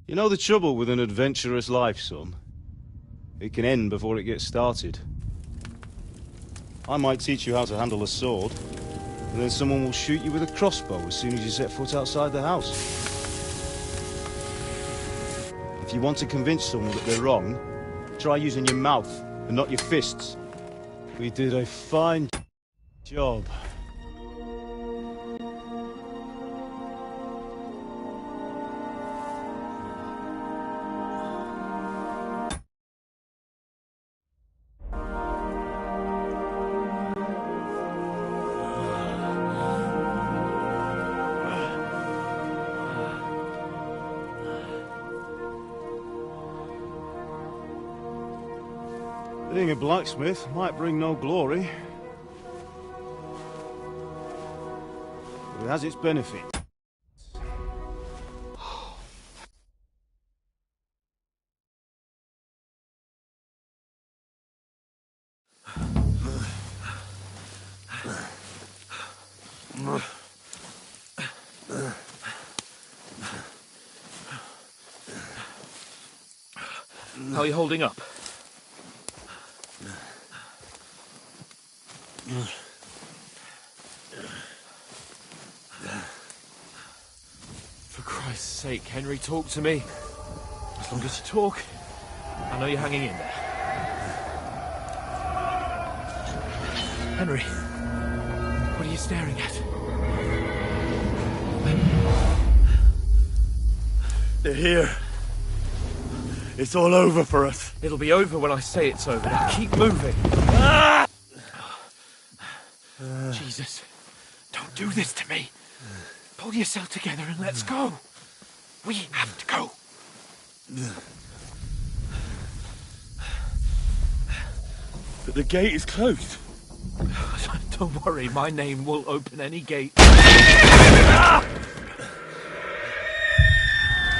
[SPEAKER 5] You know the trouble with an adventurous life, son? It can end before it gets started. I might teach you how to handle a sword, and then someone will shoot you with a crossbow as soon as you set foot outside the house. If you want to convince someone that they're wrong, try using your mouth and not your fists. We did a fine job. Being a blacksmith might bring no glory, but it has its benefits.
[SPEAKER 3] How are you holding up? For Christ's sake, Henry, talk to me. As long as you talk, I know you're hanging in there. Henry, what are you staring at?
[SPEAKER 16] They're here. It's all over for us.
[SPEAKER 3] It'll be over when I say it's over. Now keep moving. Jesus, don't do this to me. Pull yourself together and let's go. We have to go.
[SPEAKER 16] But the gate is closed.
[SPEAKER 3] Don't worry, my name will open any gate.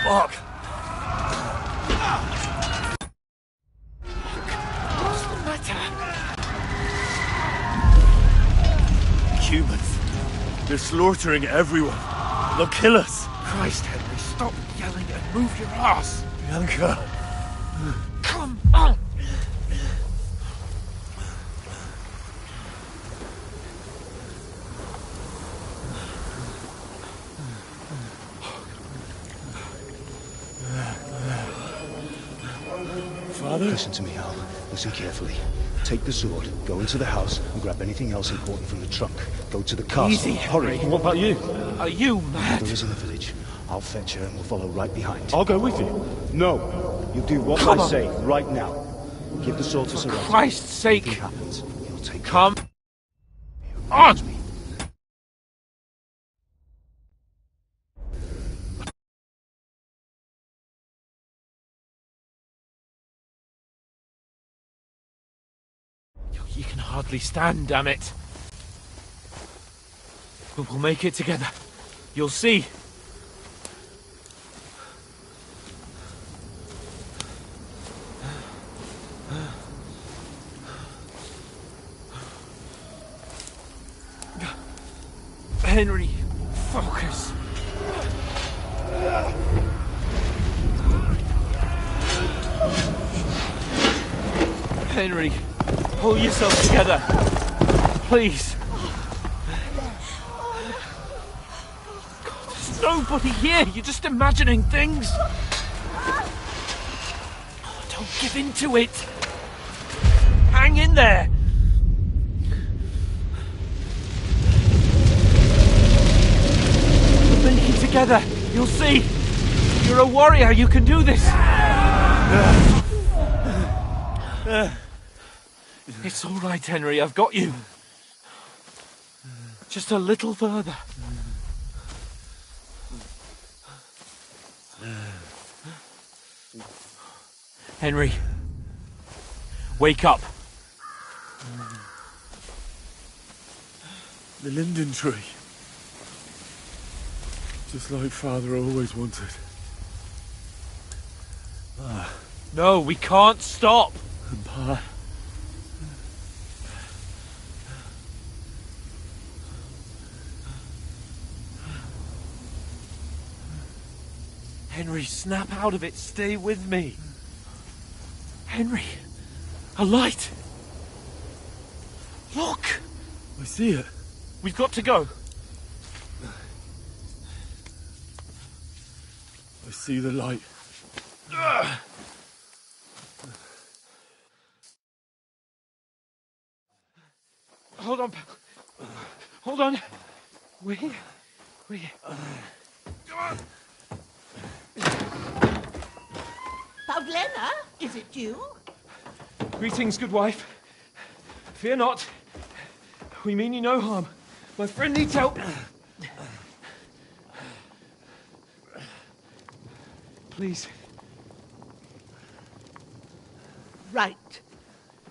[SPEAKER 16] Fuck!
[SPEAKER 3] What's the matter?
[SPEAKER 16] Humans. They're slaughtering everyone. They'll kill us.
[SPEAKER 3] Christ, Henry, stop yelling and move your ass.
[SPEAKER 16] Bianca.
[SPEAKER 3] Come on.
[SPEAKER 16] Father?
[SPEAKER 17] Listen to me, Al. Listen carefully. Take the sword, go into the house, and grab anything else important from the trunk. Go to the castle.
[SPEAKER 3] Easy,
[SPEAKER 17] Hurry.
[SPEAKER 3] Henry.
[SPEAKER 16] What about you?
[SPEAKER 3] Are you mad?
[SPEAKER 17] Mother is in the village. I'll fetch her and we'll follow right behind.
[SPEAKER 16] I'll go with you.
[SPEAKER 17] No. You do what
[SPEAKER 3] Come
[SPEAKER 17] I
[SPEAKER 3] on.
[SPEAKER 17] say, right now. Give the sword to
[SPEAKER 3] For
[SPEAKER 17] Sir
[SPEAKER 3] Christ's sake.
[SPEAKER 17] Anything happens, you'll take
[SPEAKER 3] Come
[SPEAKER 17] care.
[SPEAKER 3] on. You can hardly stand, damn it. But we'll make it together. You'll see. Henry, focus. Henry, pull yourself together. Please. God, there's nobody here. You're just imagining things. Don't give in to it. Hang in there. We'll make it together. You'll see. You're a warrior. You can do this. It's all right, Henry. I've got you. Just a little further. Henry, wake up.
[SPEAKER 16] The linden tree. Just like Father always wanted.
[SPEAKER 3] No, we can't stop.
[SPEAKER 16] And Pa.
[SPEAKER 3] Henry, snap out of it. Stay with me. Henry, a light. Look.
[SPEAKER 16] I see it.
[SPEAKER 3] We've got to go.
[SPEAKER 16] I see the light.
[SPEAKER 3] Hold on. Hold on. We.
[SPEAKER 18] Pavlena, is it you?
[SPEAKER 3] Greetings, good wife. Fear not. We mean you no harm. My friend needs help. Please.
[SPEAKER 18] Right.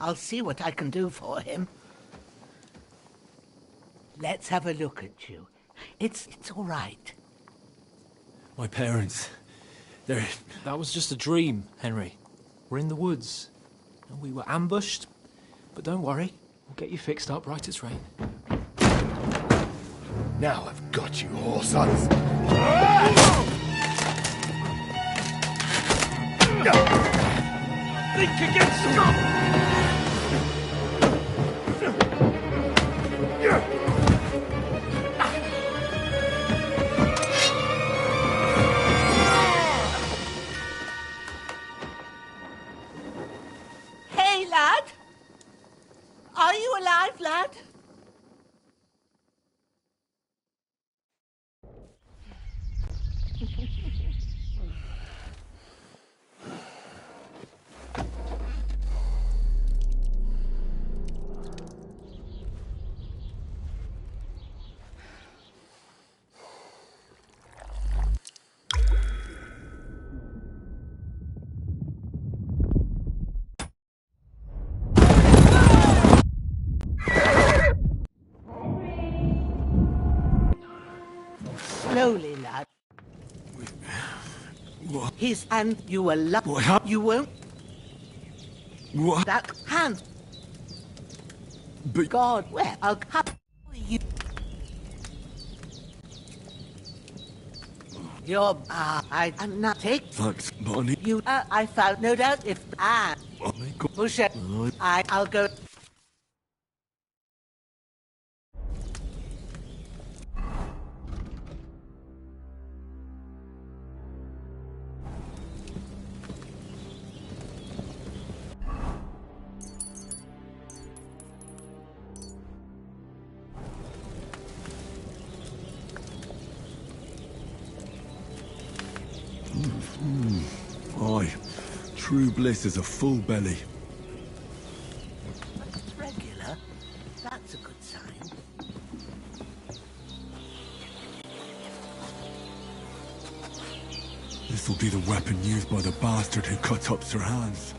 [SPEAKER 18] I'll see what I can do for him. Let's have a look at you. It's all right.
[SPEAKER 9] My parents, they're...
[SPEAKER 3] That was just a dream, Henry. We're in the woods. And we were ambushed. But don't worry. We'll get you fixed up right as rain.
[SPEAKER 10] Now I've got you, whoresons.
[SPEAKER 3] Think again, Scott!
[SPEAKER 18] Hey, lad! Are you alive, lad? Slowly, lad.
[SPEAKER 10] What?
[SPEAKER 18] His hand, you were lucky.
[SPEAKER 10] What?
[SPEAKER 18] You won't.
[SPEAKER 10] What?
[SPEAKER 18] That hand.
[SPEAKER 10] But
[SPEAKER 18] God, where? I'll cut you. You're. I'm not take.
[SPEAKER 10] thanks, Bonnie.
[SPEAKER 18] You. I found no doubt if.
[SPEAKER 10] Bonnie, go.
[SPEAKER 18] Push it. I'll go.
[SPEAKER 10] Aye, true bliss is a full belly.
[SPEAKER 18] It's regular. That's a good sign.
[SPEAKER 10] This'll be the weapon used by the bastard who cut up Sir Hans.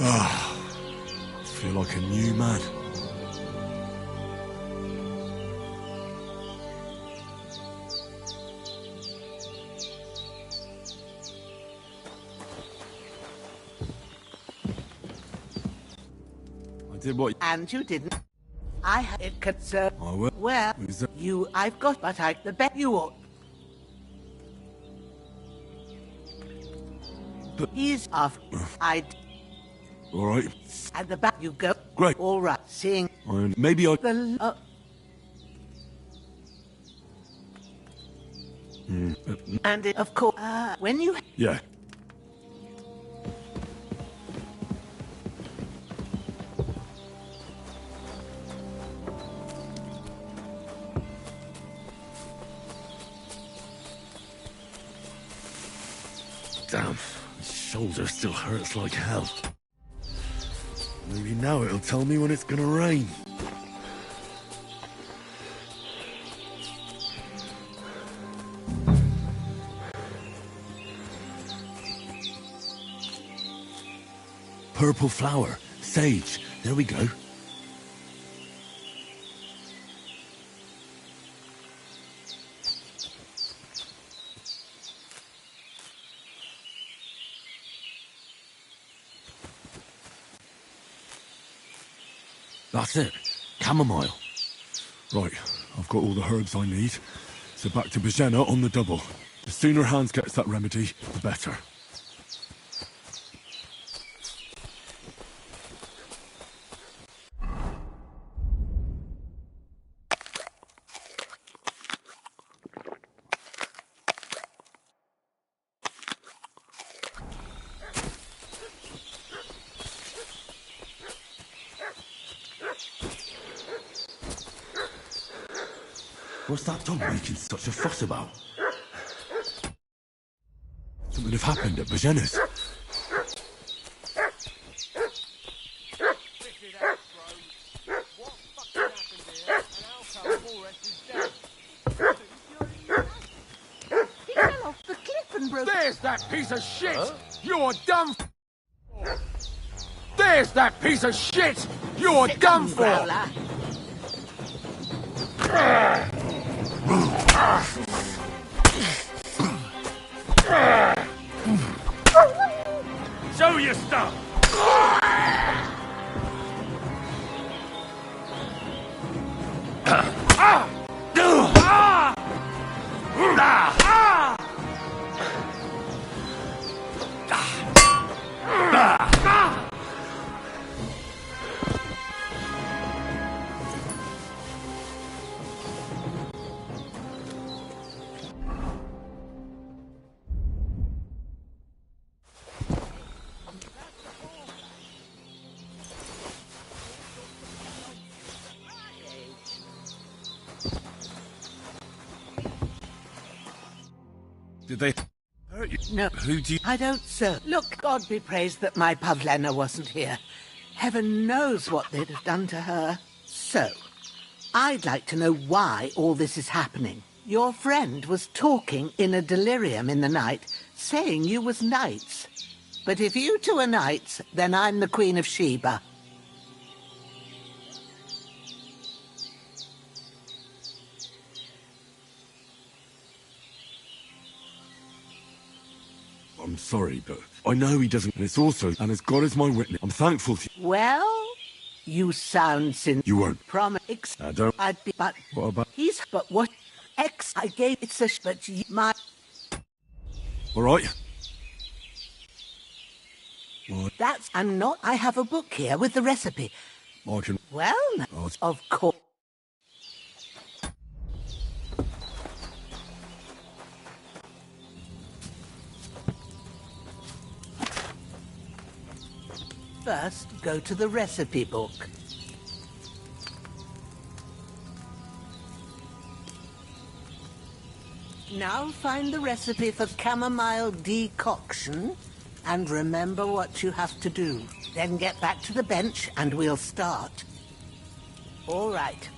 [SPEAKER 10] Ah, feel like a new man. I did what.
[SPEAKER 18] And you didn't. I had it concerned.
[SPEAKER 10] I will.
[SPEAKER 18] Well,
[SPEAKER 10] Is that-
[SPEAKER 18] you. I've got, but I. The bet you ought.
[SPEAKER 10] But-
[SPEAKER 18] He's off. I'd.
[SPEAKER 10] All right.
[SPEAKER 18] At the back you go.
[SPEAKER 10] Great.
[SPEAKER 18] All right. Seeing
[SPEAKER 10] Maybe I.
[SPEAKER 18] the. And it, of course, when you.
[SPEAKER 10] Yeah.
[SPEAKER 16] Damn, his shoulder still hurts like hell. Maybe now it'll tell me when it's gonna rain. Purple flower, sage, there we go. That's it. Chamomile.
[SPEAKER 10] Right, I've got all the herbs I need. So back to Bajena on the double. The sooner Hans gets that remedy, the better.
[SPEAKER 16] What's that dog making such a fuss about? Something have happened at Bajena's.
[SPEAKER 18] He fell off the cliff and broke...
[SPEAKER 15] There's that piece of shit! You're done for! There's that piece of shit! You're done for!
[SPEAKER 18] Growler.
[SPEAKER 15] Show your stuff!
[SPEAKER 16] Did they hurt you?
[SPEAKER 18] No,
[SPEAKER 16] Who do you...
[SPEAKER 18] I don't, sir. Look, God be praised that my Pavlena wasn't here. Heaven knows what they'd have done to her. So, I'd like to know why all this is happening. Your friend was talking in a delirium in the night, saying you was knights. But if you two are knights, then I'm the Queen of Sheba.
[SPEAKER 16] I'm sorry, but I know he doesn't, and it's also, and as God is my witness, I'm thankful to you.
[SPEAKER 18] Well, you sound
[SPEAKER 16] You weren't.
[SPEAKER 18] Promise.
[SPEAKER 16] I don't...
[SPEAKER 18] I'd be, but
[SPEAKER 16] What about...
[SPEAKER 18] he's, but what? I gave it's a, but my...
[SPEAKER 16] All right. Well,
[SPEAKER 18] That's, and not, I have a book here with the recipe.
[SPEAKER 16] I can...
[SPEAKER 18] Well,
[SPEAKER 16] Oh,
[SPEAKER 18] of course. First, go to the recipe book. Now find the recipe for chamomile decoction and remember what you have to do. Then get back to the bench and we'll start. All right.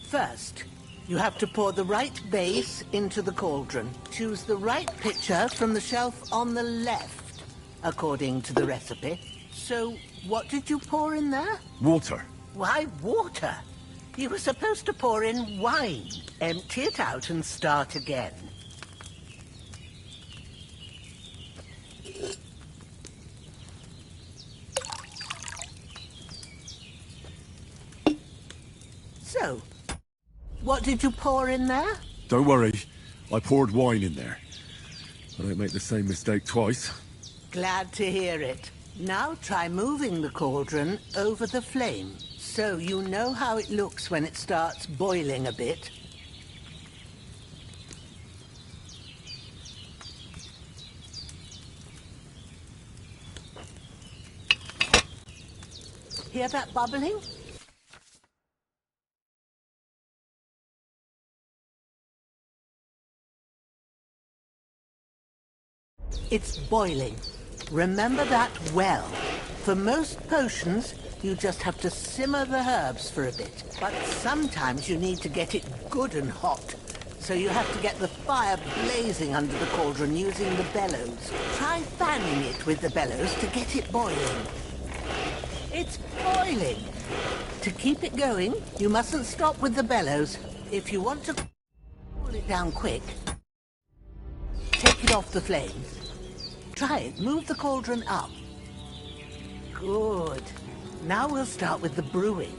[SPEAKER 18] First, you have to pour the right base into the cauldron. Choose the right pitcher from the shelf on the left, according to the recipe. So, what did you pour in there?
[SPEAKER 16] Water.
[SPEAKER 18] Why water? You were supposed to pour in wine. Empty it out and start again. So, what did you pour in there?
[SPEAKER 16] Don't worry. I poured wine in there. I don't make the same mistake twice.
[SPEAKER 18] Glad to hear it. Now try moving the cauldron over the flame, so you know how it looks when it starts boiling a bit. Hear that bubbling? It's boiling. Remember that well. For most potions, you just have to simmer the herbs for a bit. But sometimes you need to get it good and hot. So you have to get the fire blazing under the cauldron using the bellows. Try fanning it with the bellows to get it boiling. It's boiling. To keep it going, you mustn't stop with the bellows. If you want to cool it down quick, take it off the flames. Try it. Move the cauldron up. Good. Now we'll start with the brewing.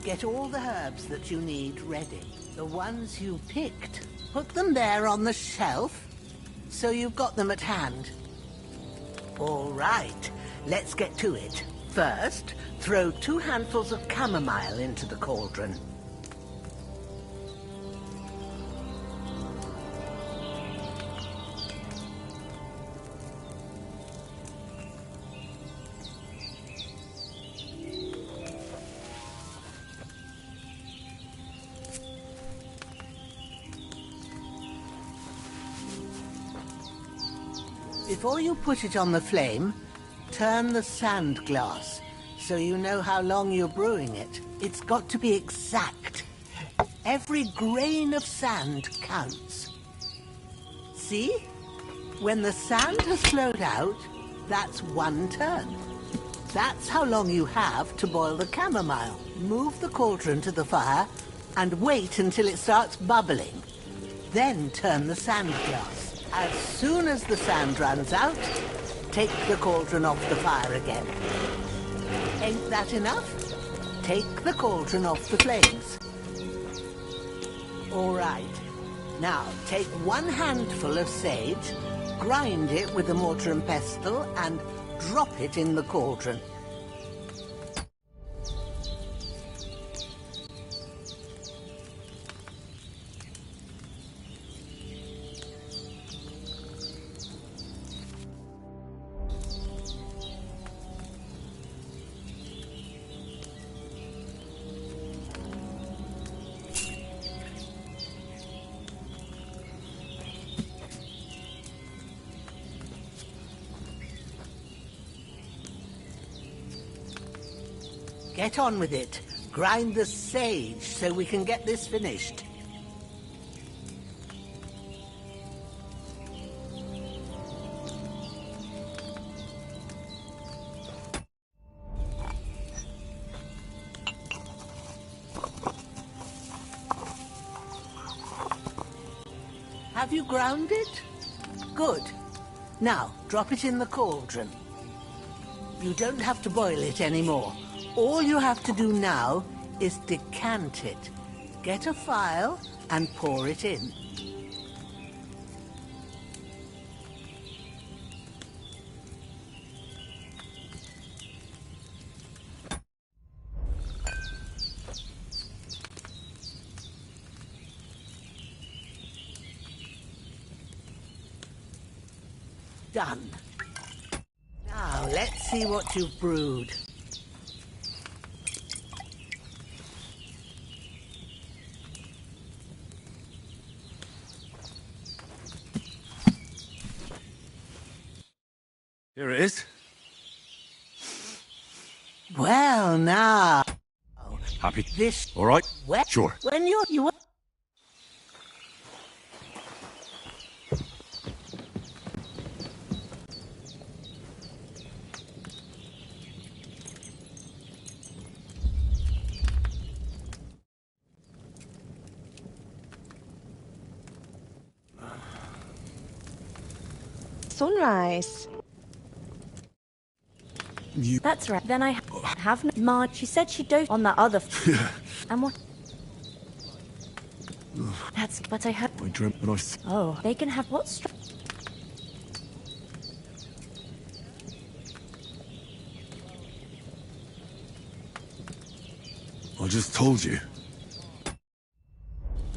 [SPEAKER 18] Get all the herbs that you need ready. The ones you picked. Put them there on the shelf, so you've got them at hand. All right. Let's get to it. First, throw 2 handfuls of chamomile into the cauldron. Before you put it on the flame, turn the sand glass so you know how long you're brewing it. It's got to be exact. Every grain of sand counts. See? When the sand has flowed out, that's 1 turn. That's how long you have to boil the chamomile. Move the cauldron to the fire and wait until it starts bubbling. Then turn the sand glass. As soon as the sand runs out, take the cauldron off the fire again. Ain't that enough? Take the cauldron off the flames. All right. Now, take 1 handful of sage, grind it with a mortar and pestle, and drop it in the cauldron. Get on with it. Grind the sage so we can get this finished. Have you ground it? Good. Now, drop it in the cauldron. You don't have to boil it anymore. All you have to do now is decant it. Get a phial and pour it in. Done. Now, let's see what you've brewed.
[SPEAKER 10] Here it is.
[SPEAKER 18] Well, now.
[SPEAKER 10] Happy?
[SPEAKER 18] This.
[SPEAKER 10] All right?
[SPEAKER 18] Well,
[SPEAKER 10] Sure.
[SPEAKER 18] When you
[SPEAKER 19] Sunrise. That's right. Then I have no... Marge, she said she dosed on that other... And what... That's... But I heard...
[SPEAKER 10] I dreamt when I...
[SPEAKER 19] Oh, they can have what...
[SPEAKER 10] I just told you.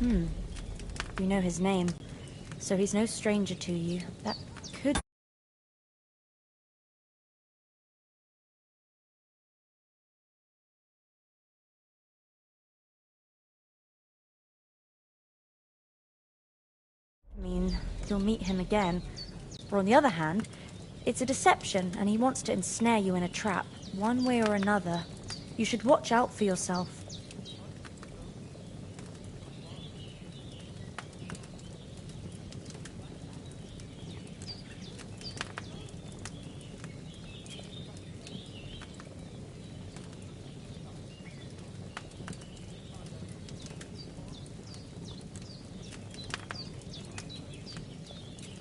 [SPEAKER 19] You know his name, so he's no stranger to you. That could... mean, you'll meet him again. Or on the other hand, it's a deception, and he wants to ensnare you in a trap, one way or another. You should watch out for yourself.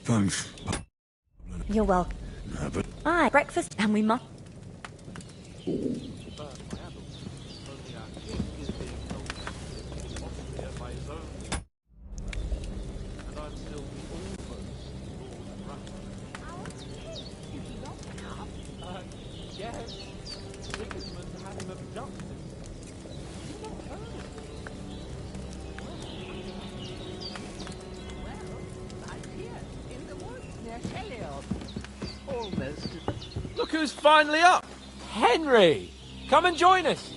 [SPEAKER 10] Thanks.
[SPEAKER 19] You're welcome.
[SPEAKER 10] Have it.
[SPEAKER 19] Aye, breakfast, and we must...
[SPEAKER 2] Look who's finally up! Henry! Come and join us!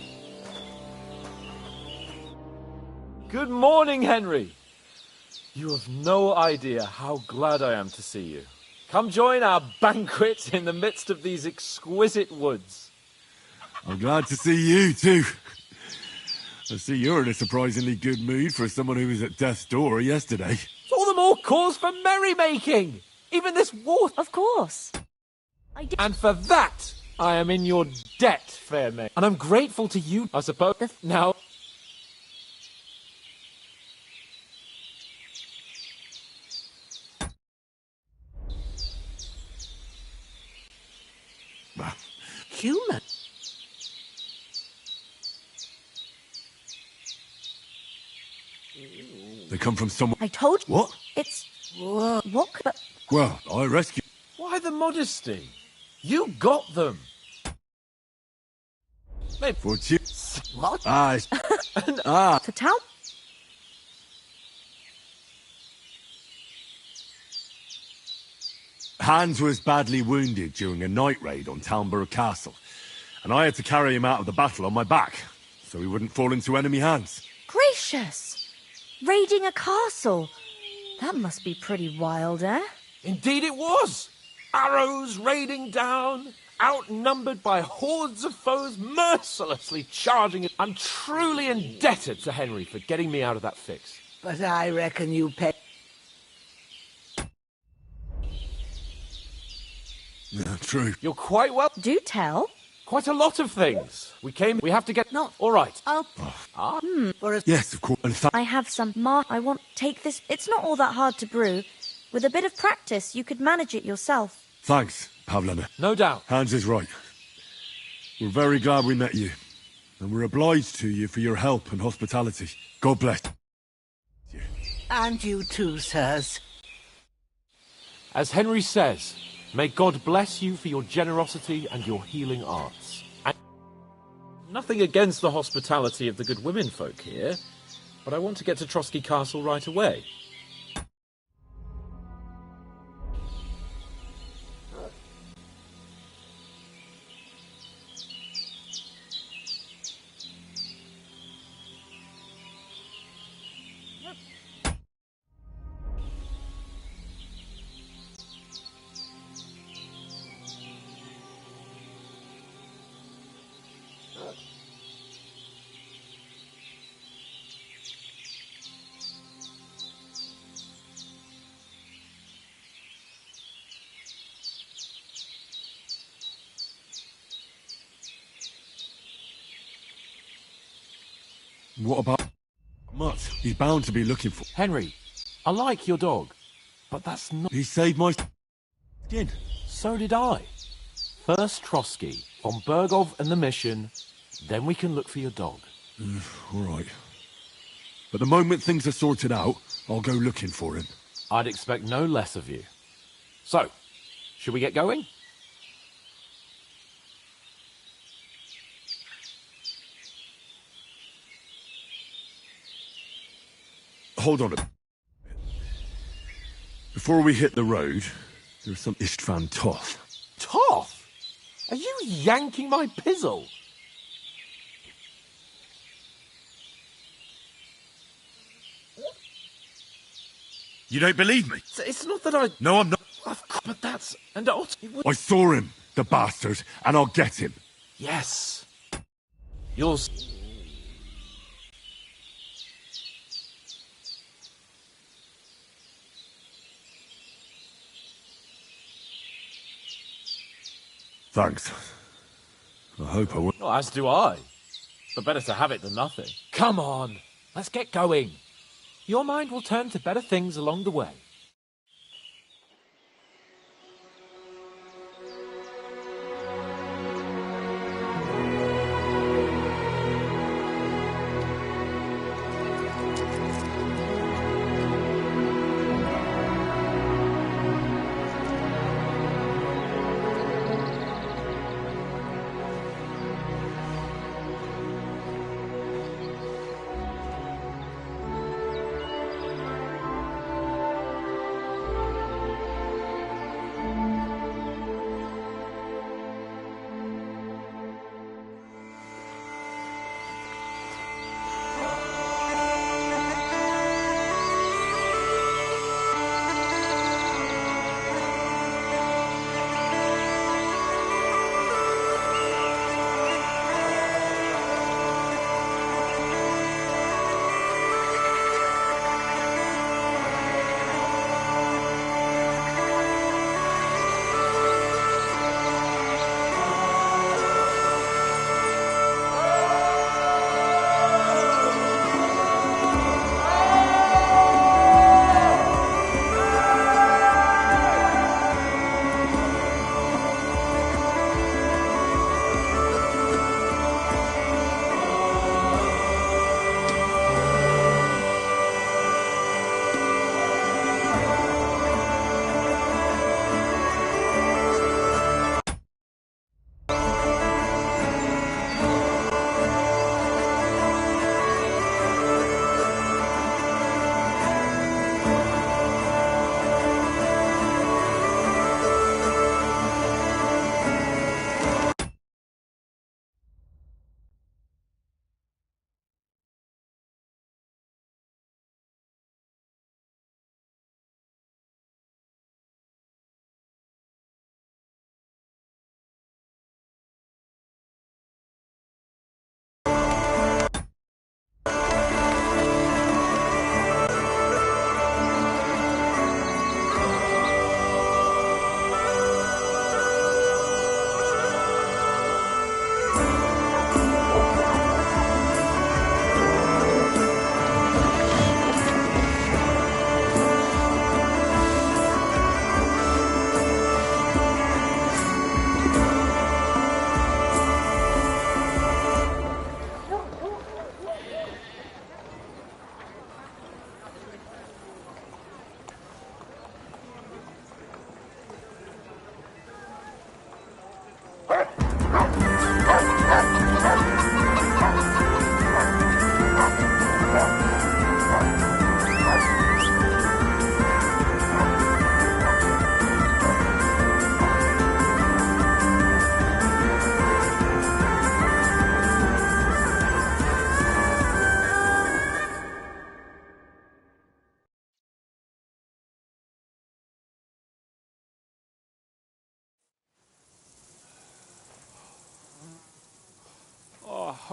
[SPEAKER 2] Good morning, Henry! You have no idea how glad I am to see you.
[SPEAKER 3] Come join our banquet in the midst of these exquisite woods.
[SPEAKER 10] I'm glad to see you, too. I see you're in a surprisingly good mood for someone who was at death's door yesterday.
[SPEAKER 3] It's all the more cause for merrymaking. Even this war.
[SPEAKER 19] Of course.
[SPEAKER 3] And for that, I am in your debt, fair maid. And I'm grateful to you, I suppose. Now...
[SPEAKER 18] Human?
[SPEAKER 10] They come from somewhere.
[SPEAKER 19] I told you.
[SPEAKER 10] What?
[SPEAKER 19] It's... What? But...
[SPEAKER 10] Well, I rescued...
[SPEAKER 3] Why the modesty? You got them. Maybe...
[SPEAKER 10] For you.
[SPEAKER 18] What?
[SPEAKER 19] For Tal?
[SPEAKER 10] Hans was badly wounded during a night raid on Talmborough Castle, and I had to carry him out of the battle on my back, so he wouldn't fall into enemy hands.
[SPEAKER 19] Gracious! Raiding a castle. That must be pretty wild, eh?
[SPEAKER 3] Indeed it was. Arrows raining down, outnumbered by hordes of foes mercilessly charging it. I'm truly indebted to Henry for getting me out of that fix.
[SPEAKER 18] But I reckon you pay...
[SPEAKER 10] Yeah, true.
[SPEAKER 3] You're quite well...
[SPEAKER 19] Do tell.
[SPEAKER 3] Quite a lot of things. We have to get...
[SPEAKER 18] No.
[SPEAKER 3] All right.
[SPEAKER 18] For a...
[SPEAKER 10] Yes, of course. And
[SPEAKER 19] I have some I want... Take this... It's not all that hard to brew. With a bit of practice, you could manage it yourself.
[SPEAKER 10] Thanks, Pavlana.
[SPEAKER 3] No doubt.
[SPEAKER 10] Hans is right. We're very glad we met you, and we're obliged to you for your help and hospitality. God bless you.
[SPEAKER 18] And you too, sirs.
[SPEAKER 3] As Henry says, may God bless you for your generosity and your healing arts. And nothing against the hospitality of the good women folk here, but I want to get to Trotsky Castle right away.
[SPEAKER 10] What about Mutt? He's bound to be looking for...
[SPEAKER 3] Henry, I like your dog, but that's not...
[SPEAKER 10] He saved my skin.
[SPEAKER 3] So did I. First Trotsky, von Bergov and the mission, then we can look for your dog.
[SPEAKER 10] All right. But the moment things are sorted out, I'll go looking for him.
[SPEAKER 3] I'd expect no less of you. So, should we get going?
[SPEAKER 10] Hold on a bit. Before we hit the road, there's some Istvan Toth.
[SPEAKER 3] Toth? Are you yanking my pizzle?
[SPEAKER 10] You don't believe me?
[SPEAKER 3] It's not that I...
[SPEAKER 10] No, I'm not.
[SPEAKER 3] But that's... And
[SPEAKER 10] I saw him, the bastard, and I'll get him.
[SPEAKER 3] Yes. You'll...
[SPEAKER 10] Thanks. I hope I won't.
[SPEAKER 3] Well, as do I. But better to have it than nothing. Come on, let's get going. Your mind will turn to better things along the way.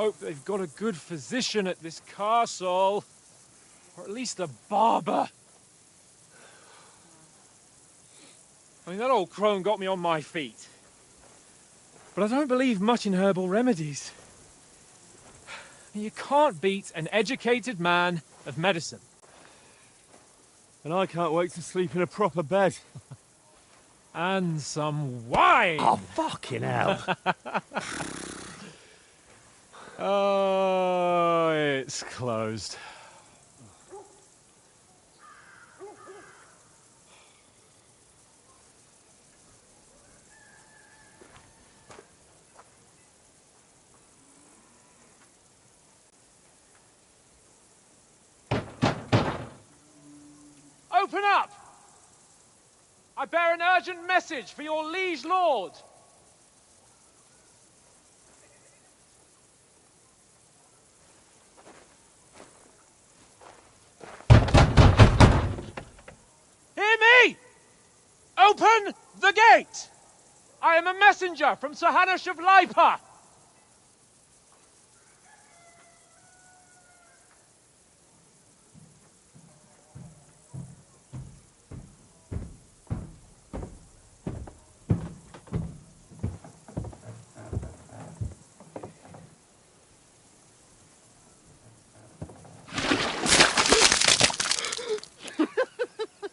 [SPEAKER 3] hope they've got a good physician at this castle. Or at least a barber. I mean, that old crone got me on my feet. But I don't believe much in herbal remedies. You can't beat an educated man of medicine.
[SPEAKER 5] And I can't wait to sleep in a proper bed.
[SPEAKER 3] And some wine!
[SPEAKER 11] Oh, fucking hell.
[SPEAKER 3] Oh, it's closed. Open up! I bear an urgent message for your liege lord. Hear me! Open the gate! I am a messenger from Sir Hanush of Lipa.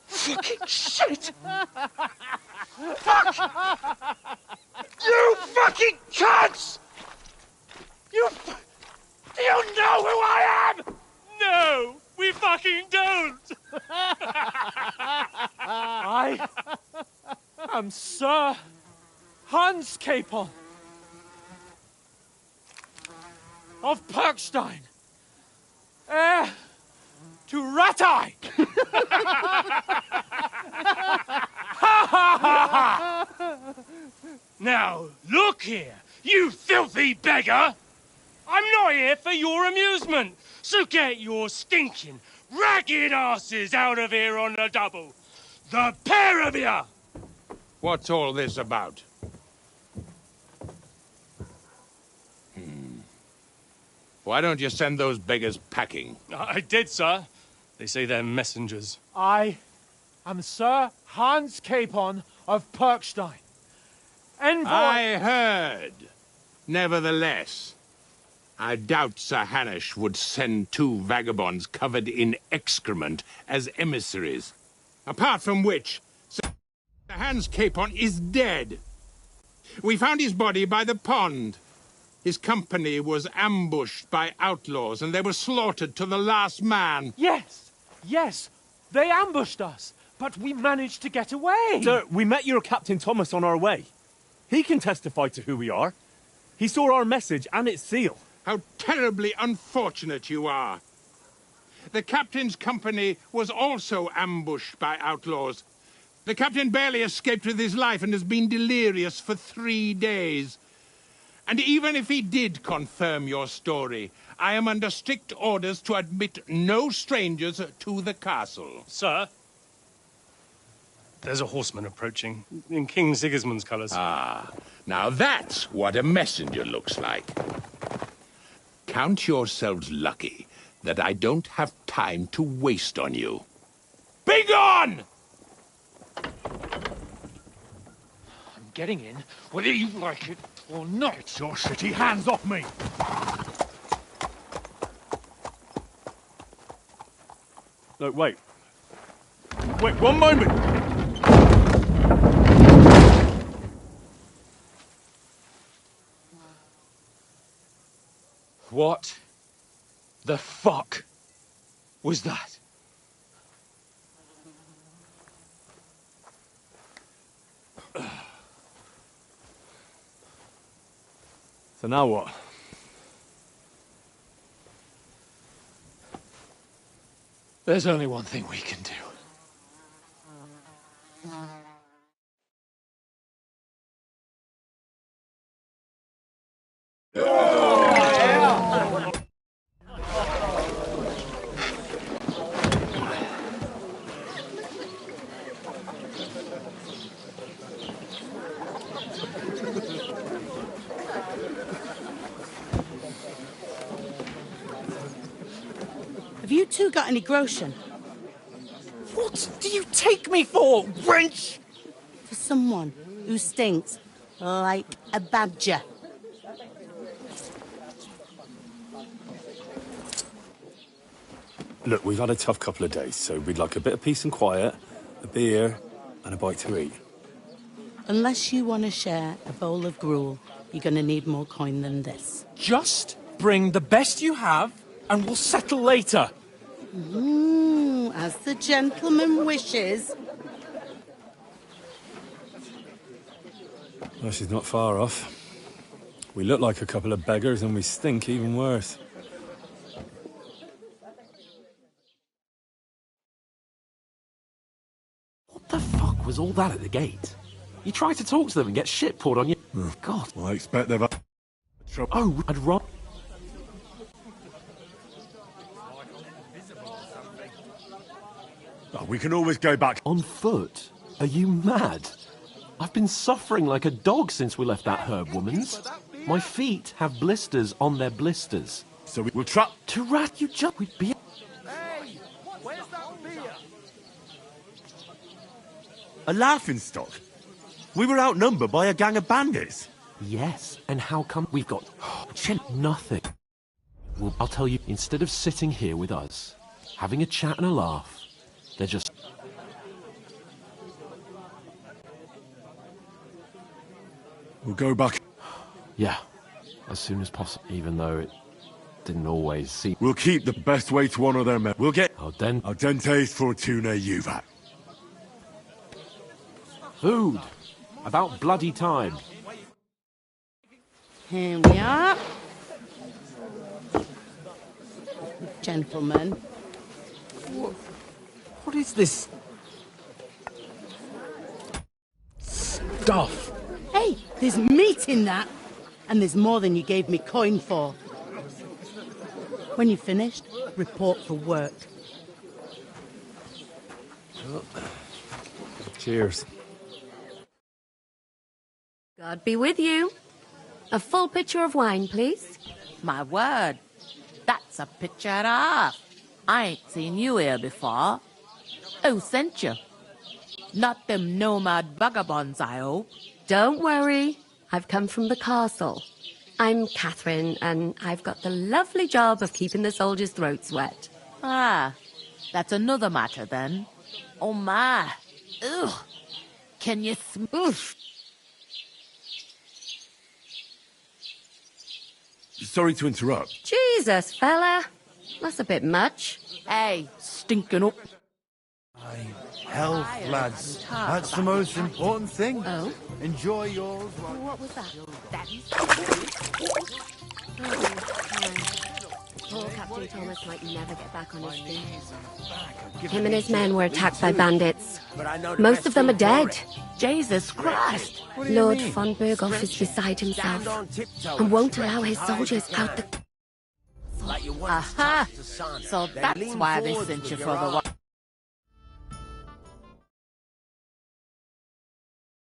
[SPEAKER 2] Fucking shit! Fuck! You fucking cunts! You know who I am?
[SPEAKER 3] No, we fucking don't! I am Sir Hans Capon of Perkstein, heir to Ratai!
[SPEAKER 20] Now, look here, you filthy beggar! I'm not here for your amusement, so get your stinking, ragged asses out of here on the double. The pair of you!
[SPEAKER 1] What's all this about? Why don't you send those beggars packing?
[SPEAKER 20] I did, sir. They say they're messengers.
[SPEAKER 3] I am Sir Hans Capon of Perkstein. Envoy...
[SPEAKER 1] I heard. Nevertheless, I doubt Sir Hanush would send two vagabonds covered in excrement as emissaries. Apart from which, Sir Hans Capon is dead. We found his body by the pond. His company was ambushed by outlaws, and they were slaughtered to the last man.
[SPEAKER 3] Yes, yes, they ambushed us, but we managed to get away.
[SPEAKER 5] Sir, we met your Captain Thomas on our way. He can testify to who we are. He saw our message and its seal.
[SPEAKER 1] How terribly unfortunate you are. The captain's company was also ambushed by outlaws. The captain barely escaped with his life and has been delirious for 3 days. And even if he did confirm your story, I am under strict orders to admit no strangers to the castle.
[SPEAKER 20] Sir, there's a horseman approaching, in King Sigismund's colours.
[SPEAKER 1] Ah, now that's what a messenger looks like. Count yourselves lucky that I don't have time to waste on you. Be gone!
[SPEAKER 3] I'm getting in, whether you like it or not.
[SPEAKER 15] Get your shitty hands off me!
[SPEAKER 5] Look, wait. Wait, one moment!
[SPEAKER 3] What the fuck was that?
[SPEAKER 5] So now what?
[SPEAKER 3] There's only one thing we can do.
[SPEAKER 21] Have you two got any groschen?
[SPEAKER 3] What do you take me for, wench?
[SPEAKER 21] For someone who stinks like a badger.
[SPEAKER 10] Look, we've had a tough couple of days, so we'd like a bit of peace and quiet, a beer, and a bite to eat.
[SPEAKER 21] Unless you want to share a bowl of gruel, you're going to need more coin than this.
[SPEAKER 3] Just bring the best you have, and we'll settle later.
[SPEAKER 21] As the gentleman wishes.
[SPEAKER 10] Well, she's not far off. We look like a couple of beggars, and we stink even worse.
[SPEAKER 2] What the fuck was all that at the gate? You tried to talk to them and get shit poured on you. God.
[SPEAKER 10] Well, I expect they've had trouble.
[SPEAKER 2] Oh, I'd rather...
[SPEAKER 10] Oh, we can always go back.
[SPEAKER 2] On foot? Are you mad? I've been suffering like a dog since we left that herb woman's. My feet have blisters on their blisters.
[SPEAKER 10] So we'll trap...
[SPEAKER 2] To rat you just... We'd be...
[SPEAKER 14] Hey, where's that beer?
[SPEAKER 10] A laughingstock? We were outnumbered by a gang of bandits.
[SPEAKER 2] Yes, and how come we've got... nothing. Well, I'll tell you, instead of sitting here with us, having a chat and a laugh, they're just...
[SPEAKER 10] We'll go back.
[SPEAKER 2] Yeah, as soon as possible, even though it didn't always seem...
[SPEAKER 10] We'll keep the best way to honour them. We'll get...
[SPEAKER 2] Al
[SPEAKER 10] dente fortuna juvat.
[SPEAKER 2] Food. About bloody time.
[SPEAKER 21] Here we are. Gentlemen.
[SPEAKER 3] What is this stuff?
[SPEAKER 21] Hey, there's meat in that. And there's more than you gave me coin for. When you're finished, report for work.
[SPEAKER 10] Cheers.
[SPEAKER 22] God be with you. A full pitcher of wine, please.
[SPEAKER 23] My word. That's a pitcher and a half. I ain't seen you here before. Who sent you? Not them nomad vagabonds, I hope.
[SPEAKER 22] Don't worry. I've come from the castle. I'm Catherine, and I've got the lovely job of keeping the soldiers' throats wet.
[SPEAKER 23] Ah, that's another matter then. Oh my. Ugh. Can you smoosh?
[SPEAKER 10] Sorry to interrupt.
[SPEAKER 22] Jesus, fella. That's a bit much.
[SPEAKER 23] Hey, stinking up.
[SPEAKER 16] Health, lads. That's the most important thing.
[SPEAKER 22] Oh?
[SPEAKER 16] Enjoy yours.
[SPEAKER 22] What was that? Poor Captain Thomas might never get back on his feet. Him and his men were attacked by bandits. Most of them are dead.
[SPEAKER 23] Jesus Christ!
[SPEAKER 22] Lord von Berghoff is beside himself and won't allow his soldiers out the...
[SPEAKER 23] Aha! So that's why they sent you for the...